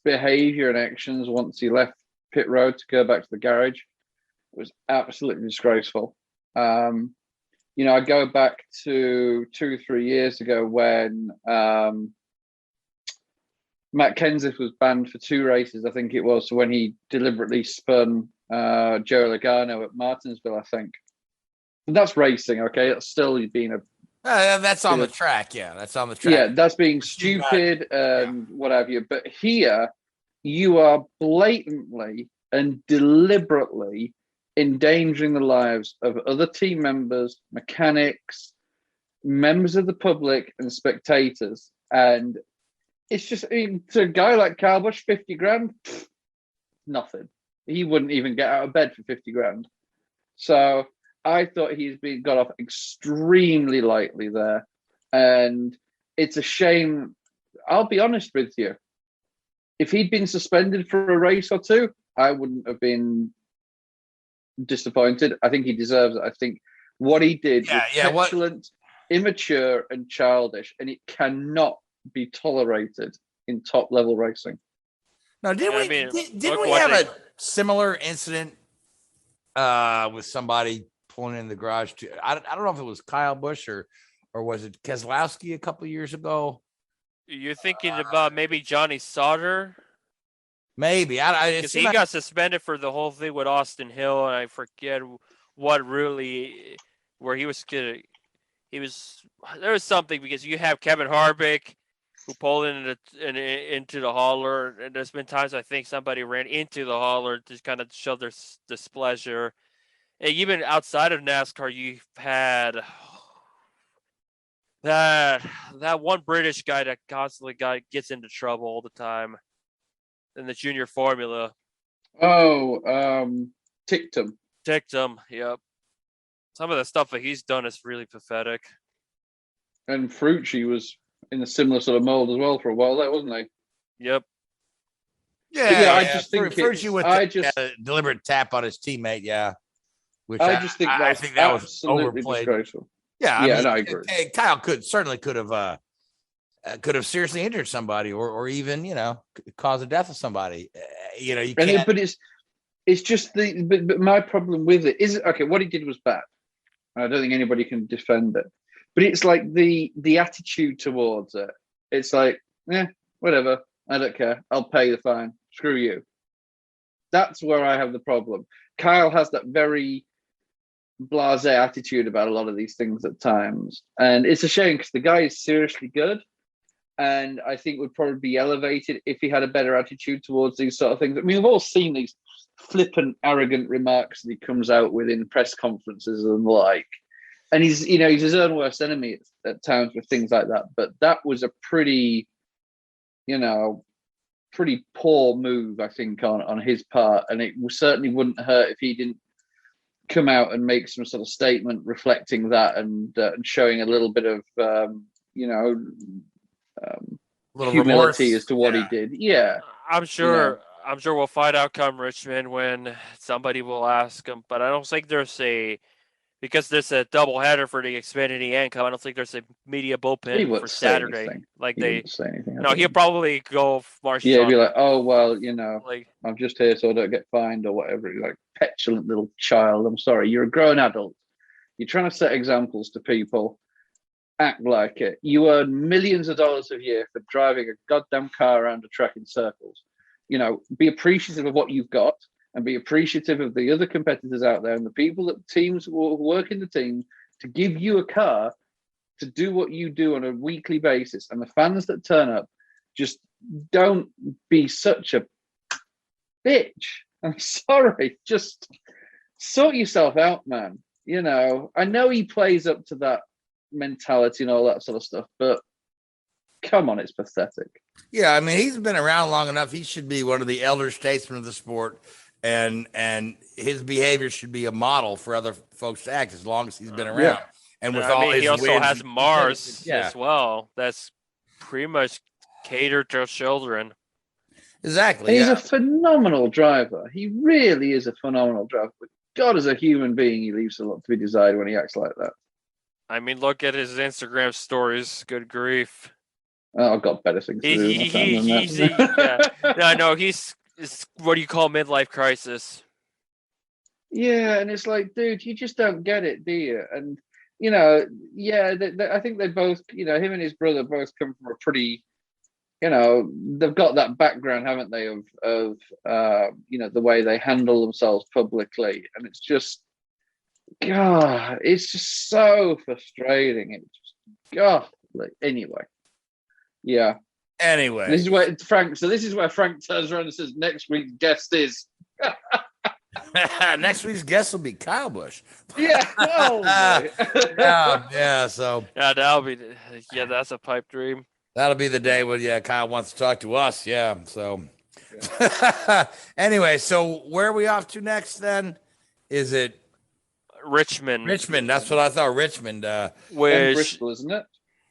behavior and actions once he left pit road to go back to the garage was absolutely disgraceful. I go back to 2-3 years ago when Matt Kenseth was banned for 2 races, I think it was, when he deliberately spun Joe Logano at Martinsville, I think. And that's racing, okay? That's still being a... that's on the track, yeah. That's on the track. Yeah, that's being stupid and what have you. But here, you are blatantly and deliberately endangering the lives of other team members, mechanics, members of the public, and spectators. And it's just, to a guy like Kyle Busch, 50 grand, nothing. He wouldn't even get out of bed for 50 grand. So I thought he's been got off extremely lightly there. And it's a shame. I'll be honest with you. If he'd been suspended for a race or two, I wouldn't have been disappointed. I think he deserves it. I think what he did was petulant, immature, and childish, and it cannot be tolerated in top-level racing. Now, didn't we have a similar incident with somebody pulling in the garage too? I don't know if it was Kyle Busch or was it Keselowski a couple of years ago? You're thinking about maybe Johnny Sauter? Maybe. Because he got suspended for the whole thing with Austin Hill, and I forget what really where he was there was something because you have Kevin Harvick who pulled into the hauler, and there's been times I think somebody ran into the hauler to kind of show their displeasure. And even outside of NASCAR, you've had that one British guy that constantly gets into trouble all the time in the junior formula. Oh, Tictum. Yep. Some of the stuff that he's done is really pathetic. And Frucci was in a similar sort of mold as well for a while there, wasn't he? Yep. Yeah, I just think Frucci with a deliberate tap on his teammate, yeah. Which I think that was overplayed. Disgraceful. Yeah, I agree. Kyle could have seriously injured somebody, or even cause the death of somebody. You can't. But it's just but my problem with it is okay. What he did was bad. I don't think anybody can defend it. But it's like the attitude towards it. It's like, whatever. I don't care. I'll pay the fine. Screw you. That's where I have the problem. Kyle has that very blasé attitude about a lot of these things at times, and it's a shame because the guy is seriously good, and I think would probably be elevated if he had a better attitude towards these sort of things. I mean, we've all seen these flippant, arrogant remarks that he comes out with in press conferences and the like, and he's his own worst enemy at times with things like that. But that was a pretty poor move, I think, on his part, and it certainly wouldn't hurt if he didn't come out and make some sort of statement reflecting that and showing a little bit of humility as to what he did. Yeah, I'm sure we'll find out come Richmond when somebody will ask him, but I don't think because there's a double header for the Xfinity and Cup. I don't think there's a media bullpen for Saturday. He'll probably go march. Yeah, he'd be like, oh well, I'm just here so I don't get fined or whatever. Like petulant little child. I'm sorry, you're a grown adult. You're trying to set examples to people. Act like it. You earn millions of dollars a year for driving a goddamn car around a track in circles. Be appreciative of what you've got. And be appreciative of the other competitors out there and the people that teams who work in the team to give you a car to do what you do on a weekly basis. And the fans that turn up, just don't be such a bitch. I'm sorry. Just sort yourself out, man. I know he plays up to that mentality and all that sort of stuff, but come on, it's pathetic. Yeah, I mean, he's been around long enough. He should be one of the elder statesmen of the sport. And his behavior should be a model for other folks to act as long as he's been around. Yeah. And with all his he also wins, has Mars as well. That's pretty much catered to children. Exactly. He's a phenomenal driver. He really is a phenomenal driver. But God, as a human being, he leaves a lot to be desired when he acts like that. I mean, look at his Instagram stories. Good grief. Oh, I've got better things to do. It's what do you call midlife crisis? Yeah, and it's like, dude, you just don't get it, do you? And I think they both, him and his brother both come from a pretty, they've got that background, haven't they, of the way they handle themselves publicly, and it's just, God, it's just so frustrating. It's just, God, anyway, yeah. Anyway, this is where Frank turns around and says, "Next week's guest is." Next week's guest will be Kyle Busch. Yeah. Oh, yeah. So that'll be that's a pipe dream. That'll be the day when Kyle wants to talk to us. Yeah. So anyway, so where are we off to next then? Is it Richmond? Richmond. That's what I thought. Richmond. Bristol, isn't it?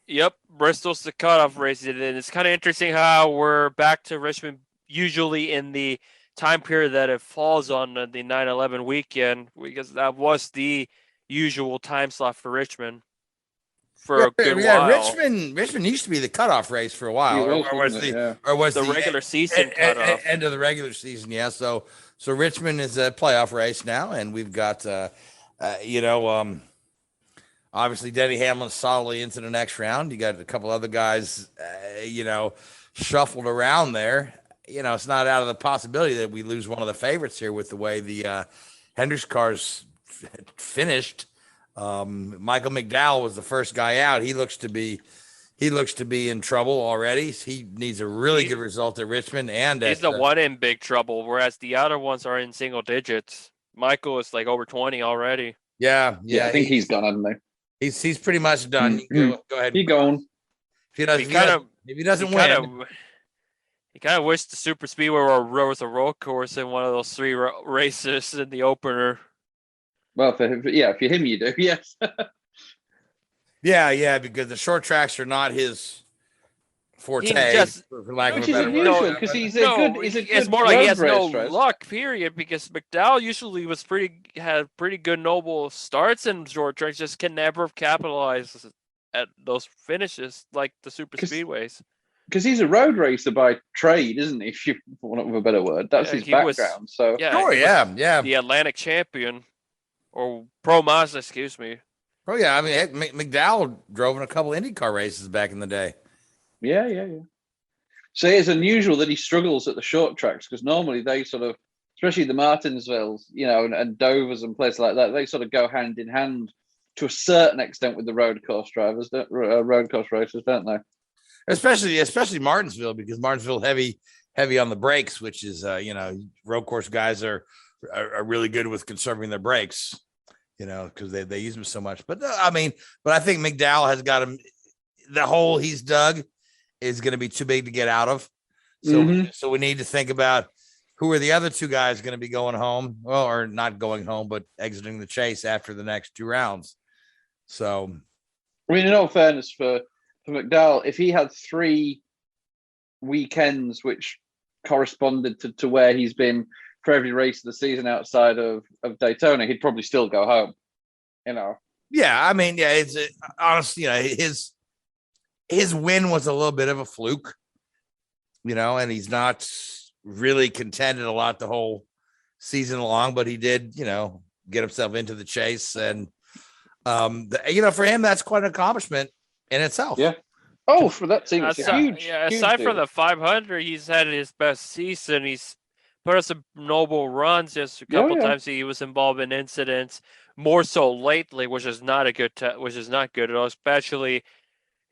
Yep, Bristol's the cutoff race, and it's kind of interesting how we're back to Richmond usually in the time period that it falls on the 9/11 weekend, because that was the usual time slot for Richmond for a good while. Richmond used to be the cutoff race for a while, or was the regular season cutoff end of the regular season? Yeah, so Richmond is a playoff race now, and we've got obviously, Denny Hamlin solidly into the next round. You got a couple other guys, shuffled around there. It's not out of the possibility that we lose one of the favorites here with the way the Hendricks cars finished. Michael McDowell was the first guy out. He looks to be in trouble already. He needs a really good result at Richmond, and he's the one in big trouble, whereas the other ones are in single digits. Michael is like over 20 already. Yeah. I think he's gone, hasn't he? He's pretty much done. Go ahead. He going. If he doesn't win. He kind of wished the super speedway was a road course in one of those 3 races in the opener. Well, for him, you do, yes. Yeah, because the short tracks are not his forte. For lack of a better word. Because he's a good. It's more like he has no luck. Period. Because McDowell usually had pretty good noble starts in short tracks, just can never capitalize at those finishes like the super speedways. Because he's a road racer by trade, isn't he? If you want a better word, that's his background. The Atlantic champion. Or Pro Mazda, excuse me. Oh, yeah. I mean, heck, McDowell drove in a couple Indycar races back in the day. Yeah. So it's unusual that he struggles at the short tracks because normally they sort of, especially the Martinsvilles, and Dovers and places like that, they sort of go hand in hand to a certain extent with the road course drivers, road course racers, don't they? Especially Martinsville, because Martinsville heavy on the brakes, which is, road course guys are really good with conserving their brakes. Because they use them so much. But I think McDowell has got him. The hole he's dug is going to be too big to get out of. So we need to think about who are the other 2 guys going to be going home. Well, or not going home, but exiting the chase after the next 2 rounds. So, in all fairness for McDowell, if he had 3 weekends which corresponded to where he's been for every race of the season outside of Daytona, he'd probably still go home, Yeah, it's honestly, his win was a little bit of a fluke, and he's not really contended a lot the whole season long, but he did, get himself into the chase, and for him, that's quite an accomplishment in itself. Yeah. Oh, for that team, it's huge. Yeah, aside from the 500, he's had his best season. He's put us some noble runs. Just a couple times he was involved in incidents, more so lately, which is not good at all. Especially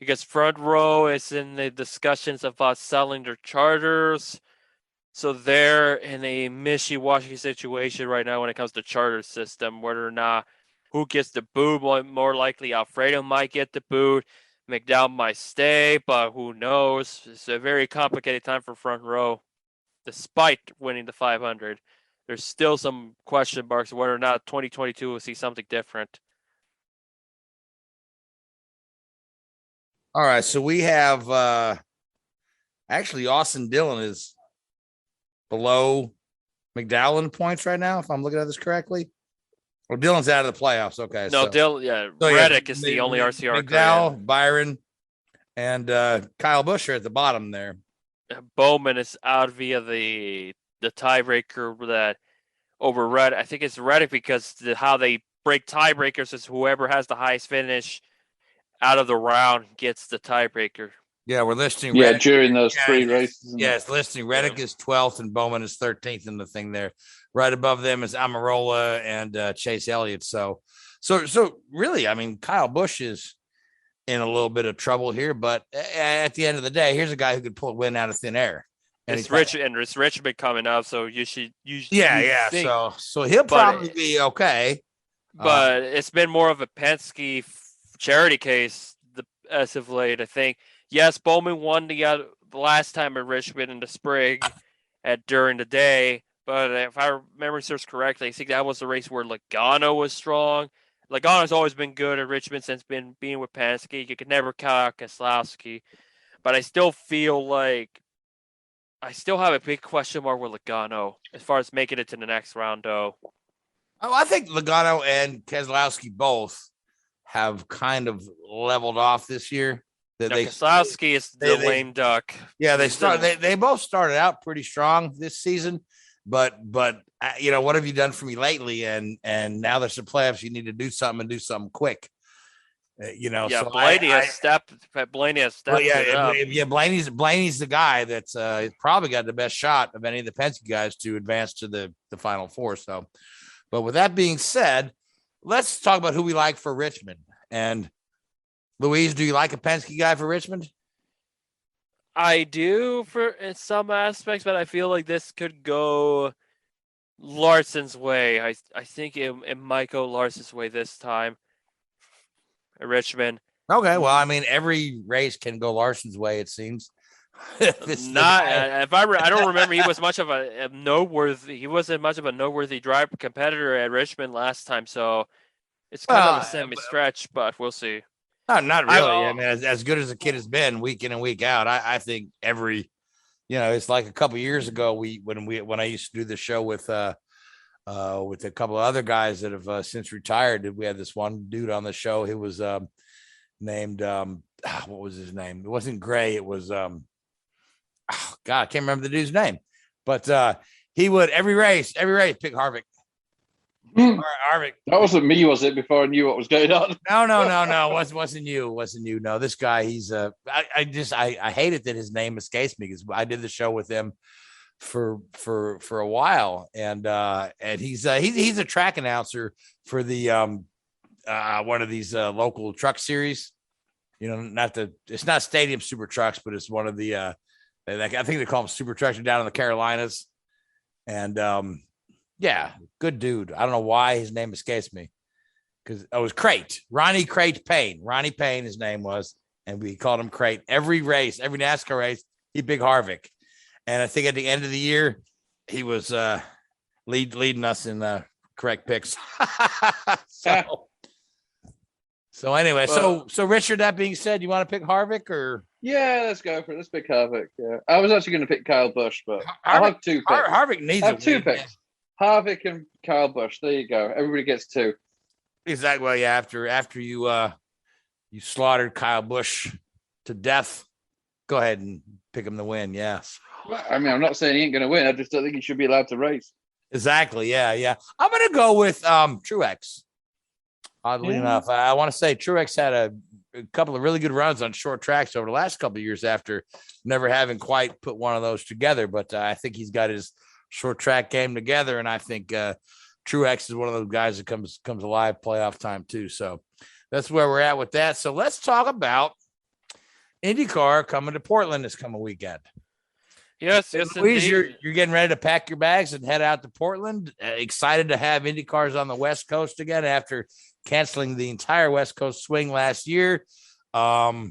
because Front Row is in the discussions about selling their charters, so they're in a wishy-washy situation right now when it comes to charter system. Whether or not who gets the boot, more likely Alfredo might get the boot. McDowell might stay, but who knows? It's a very complicated time for Front Row. Despite winning the 500, there's still some question marks whether or not 2022 will see something different. All right, so we have actually Austin Dillon is below McDowell in points right now, if I'm looking at this correctly. Well, Dillon's out of the playoffs. Okay, no, Reddick is the only RCR. McDowell, Byron, and Kyle Busch are at the bottom there. Bowman is out via the tiebreaker that over Reddick. I think it's Reddick because how they break tiebreakers is whoever has the highest finish out of the round gets the tiebreaker. Yeah, we're listing. Reddick. During those 3 races. Yeah, it's listing. Reddick is 12th and Bowman is 13th in the thing there. Right above them is Amarola and Chase Elliott. So really, Kyle Busch is in a little bit of trouble here, but at the end of the day, here's a guy who could pull a win out of thin air. And it's Richmond coming up, so you should. Think. So he'll probably be okay. But it's been more of a Penske charity case as of late, I think. Yes, Bowman won the last time at Richmond in the spring during the day, but if I remember serves correctly, I think that was the race where Logano was strong. Logano's always been good at Richmond since being with Penske. You could never count out Keselowski. But I still feel like I still have a big question mark with Logano as far as making it to the next round, though. Oh, I think Logano and Keselowski both have kind of leveled off this year. Keselowski is the lame duck. Yeah, they both started out pretty strong this season. But what have you done for me lately? And now there's the playoffs. You need to do something and do something quick. Yeah, so Blaney has stepped. Blaney has stepped. Blaney's the guy that's probably got the best shot of any of the Penske guys to advance to the Final Four. So, but with that being said, let's talk about who we like for Richmond. And Louise, do you like a Penske guy for Richmond? I do in some aspects, but I feel like this could go Larson's way. I think it might go Larson's way this time at Richmond. Okay, well, I mean, every race can go Larson's way, it seems. I don't remember he was much of a noteworthy. He wasn't much of a noteworthy driver competitor at Richmond last time, so it's kind of a semi-stretch, but we'll see. Not really. I mean, as good as the kid has been week in and week out, I think it's like a couple years ago when I used to do the show with a couple of other guys that have since retired. We had this one dude on the show. He was named what was his name? It wasn't Gray. It was God, I can't remember the dude's name, but he would every race pick Harvick. Harvick. That wasn't me, was it? Before I knew what was going on. No. Wasn't you? No, this guy. He's I hate it that his name escapes me because I did the show with him for a while, and he's a track announcer for the one of these local truck series. It's not Stadium Super Trucks, but it's one of the I think they call them Super Trucks down in the Carolinas, and yeah, good dude. I don't know why his name escapes me because it was Crate, Ronnie Crate Payne. Ronnie Payne, his name was, and we called him Crate. Every race, every NASCAR race, he big Harvick. And I think at the end of the year, he was leading us in correct picks. So anyway, so Richard, that being said, you want to pick Harvick or? Yeah, let's go for it. Let's pick Harvick. Yeah, I was actually going to pick Kyle Busch, but I'll have two picks. Harvick needs two picks. Man. Harvick and Kyle Busch. There you go. Everybody gets two. Exactly. Well, yeah. After you you slaughtered Kyle Busch to death, go ahead and pick him to win. Yes. I mean, I'm not saying he ain't going to win. I just don't think he should be allowed to race. Exactly. Yeah. I'm going to go with Truex. Oddly enough, I want to say Truex had a couple of really good runs on short tracks over the last couple of years after never having quite put one of those together. But I think he's got his short track game together, and I think Truex is one of those guys that comes alive playoff time too. So that's where we're at with that. So let's talk about IndyCar coming to Portland this coming weekend. Yes, Louise, you're getting ready to pack your bags and head out to Portland. Excited to have IndyCars on the West Coast again after canceling the entire West Coast swing last year. Portland,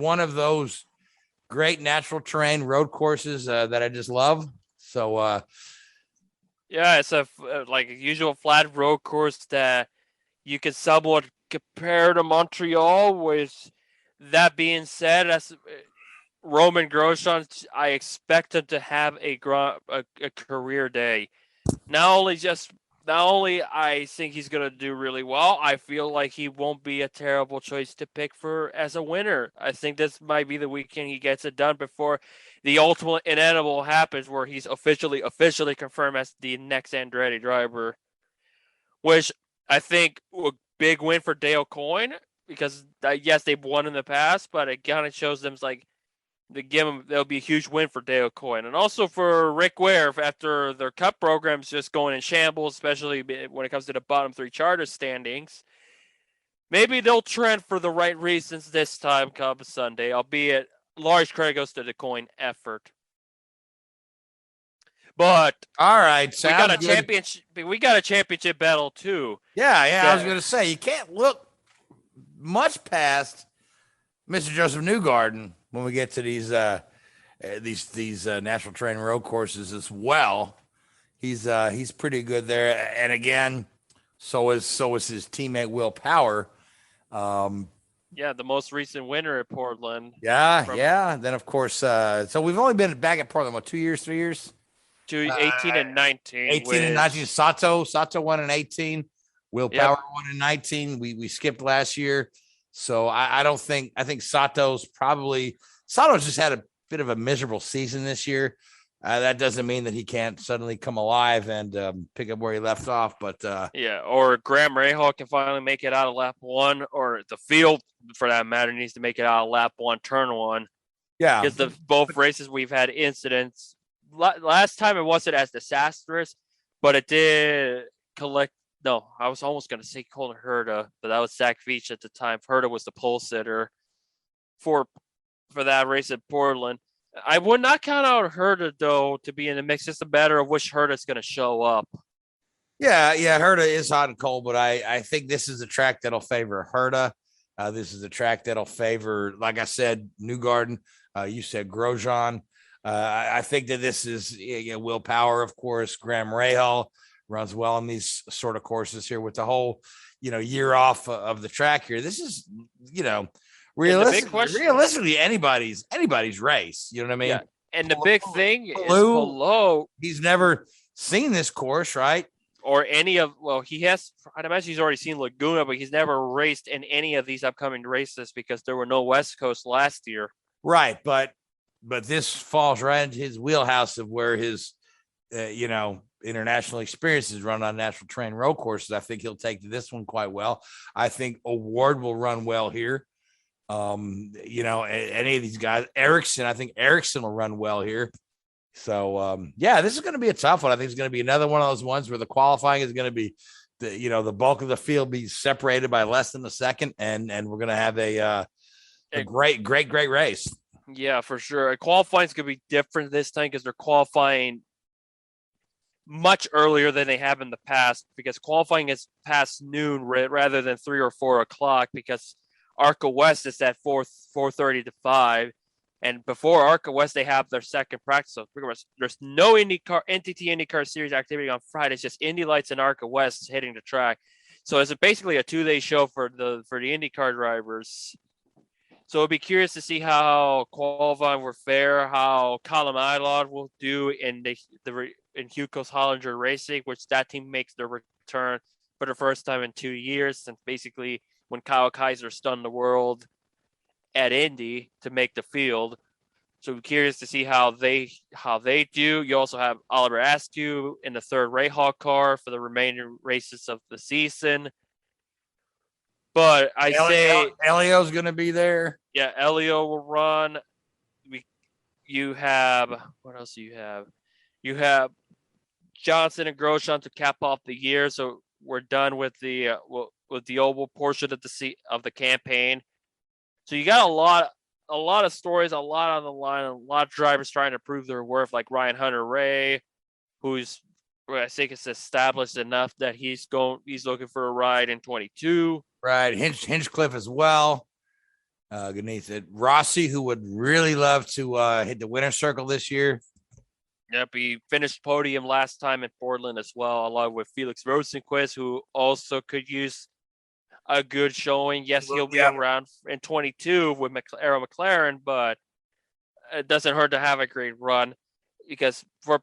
one of those great natural terrain road courses that I just love. So, yeah, it's a usual flat road course that you can somewhat compare to Montreal. With that being said, as Roman Grosjean, I expect him to have a career day. Not only I think he's going to do really well, I feel like he won't be a terrible choice to pick for as a winner. I think this might be the weekend he gets it done before the ultimate inevitable happens where he's officially confirmed as the next Andretti driver, which I think a big win for Dale Coyne because, yes, they've won in the past, but it kind of shows them there'll be a huge win for Dale Coyne. And also for Rick Ware after their cup program's just going in shambles, especially when it comes to the bottom three charter standings. Maybe they'll trend for the right reasons this time come Sunday, albeit large credit goes to the Coyne effort. But all right, we got a championship battle too. Yeah. I was going to say you can't look much past Mr. Joseph Newgarden when we get to these natural terrain road courses as well. He's pretty good there, and again, so is his teammate Will Power. The most recent winner at Portland. Yeah. Then of course, so we've only been back at Portland 2 years, 3 years. 18 and 19. 18 and 19. Sato won in 18. Will Power won in 19. We skipped last year. So I think Sato's just had a bit of a miserable season this year. That doesn't mean that he can't suddenly come alive and pick up where he left off. But or Graham Rahal can finally make it out of lap one, or the field for that matter needs to make it out of lap one, turn one. Yeah, because both races we've had incidents. Last time it wasn't as disastrous, but it did No, I was almost going to say Colton Herta, but that was Zach Veach at the time. Herta was the pole sitter for that race at Portland. I would not count out Herta, though, to be in the mix. It's just a matter of which Herta's going to show up. Yeah, Herta is hot and cold, but I think this is a track that'll favor Herta. This is a track that'll favor, like I said, Newgarden. You said Grosjean. I think that this is Will Power, of course. Graham Rahal runs well on these sort of courses here with the whole, year off of the track here. This is, realistically anybody's race. You know what I mean? Yeah. And the big thing is Palou. He's never seen this course, right? Or any of, he has, I'd imagine he's already seen Laguna, but he's never raced in any of these upcoming races because there were no West Coast last year. Right. But this falls right into his wheelhouse of where his, international experiences run on natural terrain road courses. I think he'll take to this one quite well. I think Award will run well here. Any of these guys, I think Ericsson will run well here. So, this is going to be a tough one. I think it's going to be another one of those ones where the qualifying is going to be the bulk of the field be separated by less than a second. And we're going to have a great race. Yeah, for sure. Qualifying is going to be different this time because they're qualifying much earlier than they have in the past because qualifying is past noon rather than 3 or 4 o'clock because ARCA West is at 4:30 to 5. And before ARCA West, they have their second practice. So there's no NTT IndyCar Series activity on Friday. It's just Indy Lights and ARCA West hitting the track. So it's basically a 2-day show for the IndyCar drivers. So it'll be curious to see how qualifying will fare, how Colin Eilod will do in Hugo's Hollinger Racing, which that team makes their return for the first time in 2 years since basically when Kyle Kaiser stunned the world at Indy to make the field. So we're curious to see how they do. You also have Oliver Askew in the third Rahal car for the remaining races of the season. But say Elio's going to be there. Yeah, Elio will run. You have what else do you have? You have Johnson and Grosjean to cap off the year. So we're done with the oval portion of the campaign. So you got a lot of stories, a lot on the line, a lot of drivers trying to prove their worth, like Ryan Hunter-Reay, who's I think it's established enough that he's looking for a ride in 22. Right, Hinchcliffe as well. Beneath it, Rossi, who would really love to hit the winner's circle this year. Yep, he finished podium last time in Portland as well, along with Felix Rosenquist, who also could use a good showing. Yes, he'll be around in 22 with Arrow McLaren, but it doesn't hurt to have a great run because when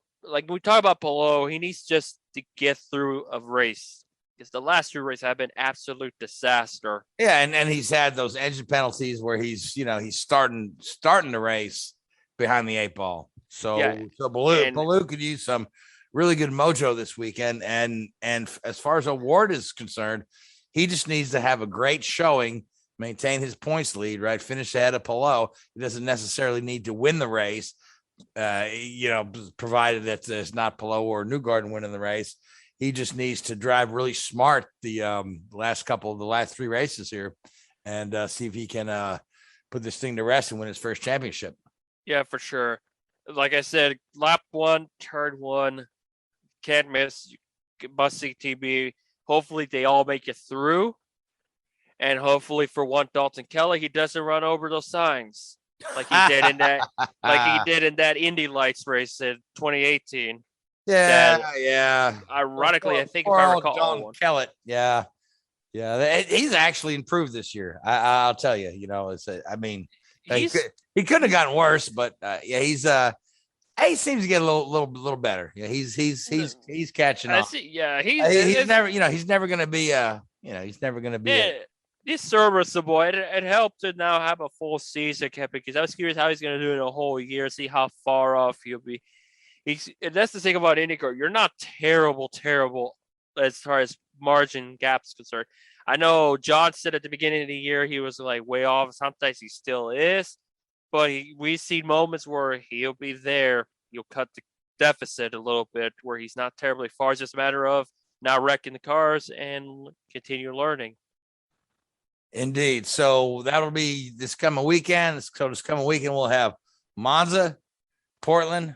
we talk about Palou, he needs just to get through a race because the last 2 races have been absolute disaster. Yeah, and he's had those engine penalties where he's starting the race behind the 8 ball. So Palou could use some really good mojo this weekend. And as far as Award is concerned, he just needs to have a great showing, maintain his points lead, right? Finish ahead of Palou. He doesn't necessarily need to win the race, provided that it's not Palou or Newgarden winning the race. He just needs to drive really smart the last 3 races here and see if he can put this thing to rest and win his first championship. Yeah, for sure. Like I said, lap 1, turn 1, can't miss, must see TV. Hopefully they all make it through. And hopefully for one Dalton Kelly, he doesn't run over those signs like he did in that Indy Lights race in 2018. Yeah. Ironically, I think if I recall one. Kellett. Yeah. He's actually improved this year. I'll tell you, he couldn't have gotten worse, but he seems to get a little better. Yeah, he's catching up. He's never going to be he's never going to be. He's serviceable. It helped to now have a full season because I was curious how he's going to do in a whole year, see how far off he'll be. And that's the thing about IndyCar. You're not terrible as far as margin gaps concerned. I know John said at the beginning of the year he was like way off. Sometimes he still is, but we see moments where he'll be there. You'll cut the deficit a little bit where he's not terribly far. It's just a matter of not wrecking the cars and continue learning. Indeed. So that'll be this coming weekend. So this coming weekend, we'll have Monza, Portland,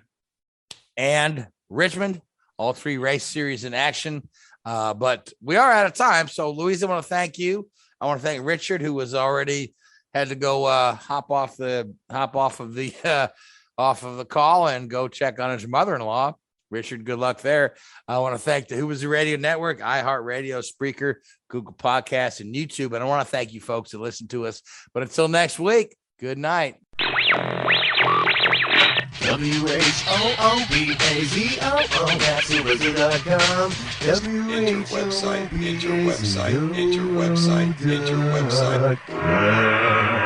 and Richmond, all 3 race series in action. But we are out of time. So, Louise, I want to thank you. I want to thank Richard, who was already had to go hop off of the call and go check on his mother-in-law. Richard, good luck there. I want to thank the Who Was the Radio Network, iHeartRadio, Spreaker, Google Podcasts, and YouTube. And I want to thank you folks that listen to us. But until next week, good night. WHOOBAZOO, that's whoiswhoozoo.com. Enter website.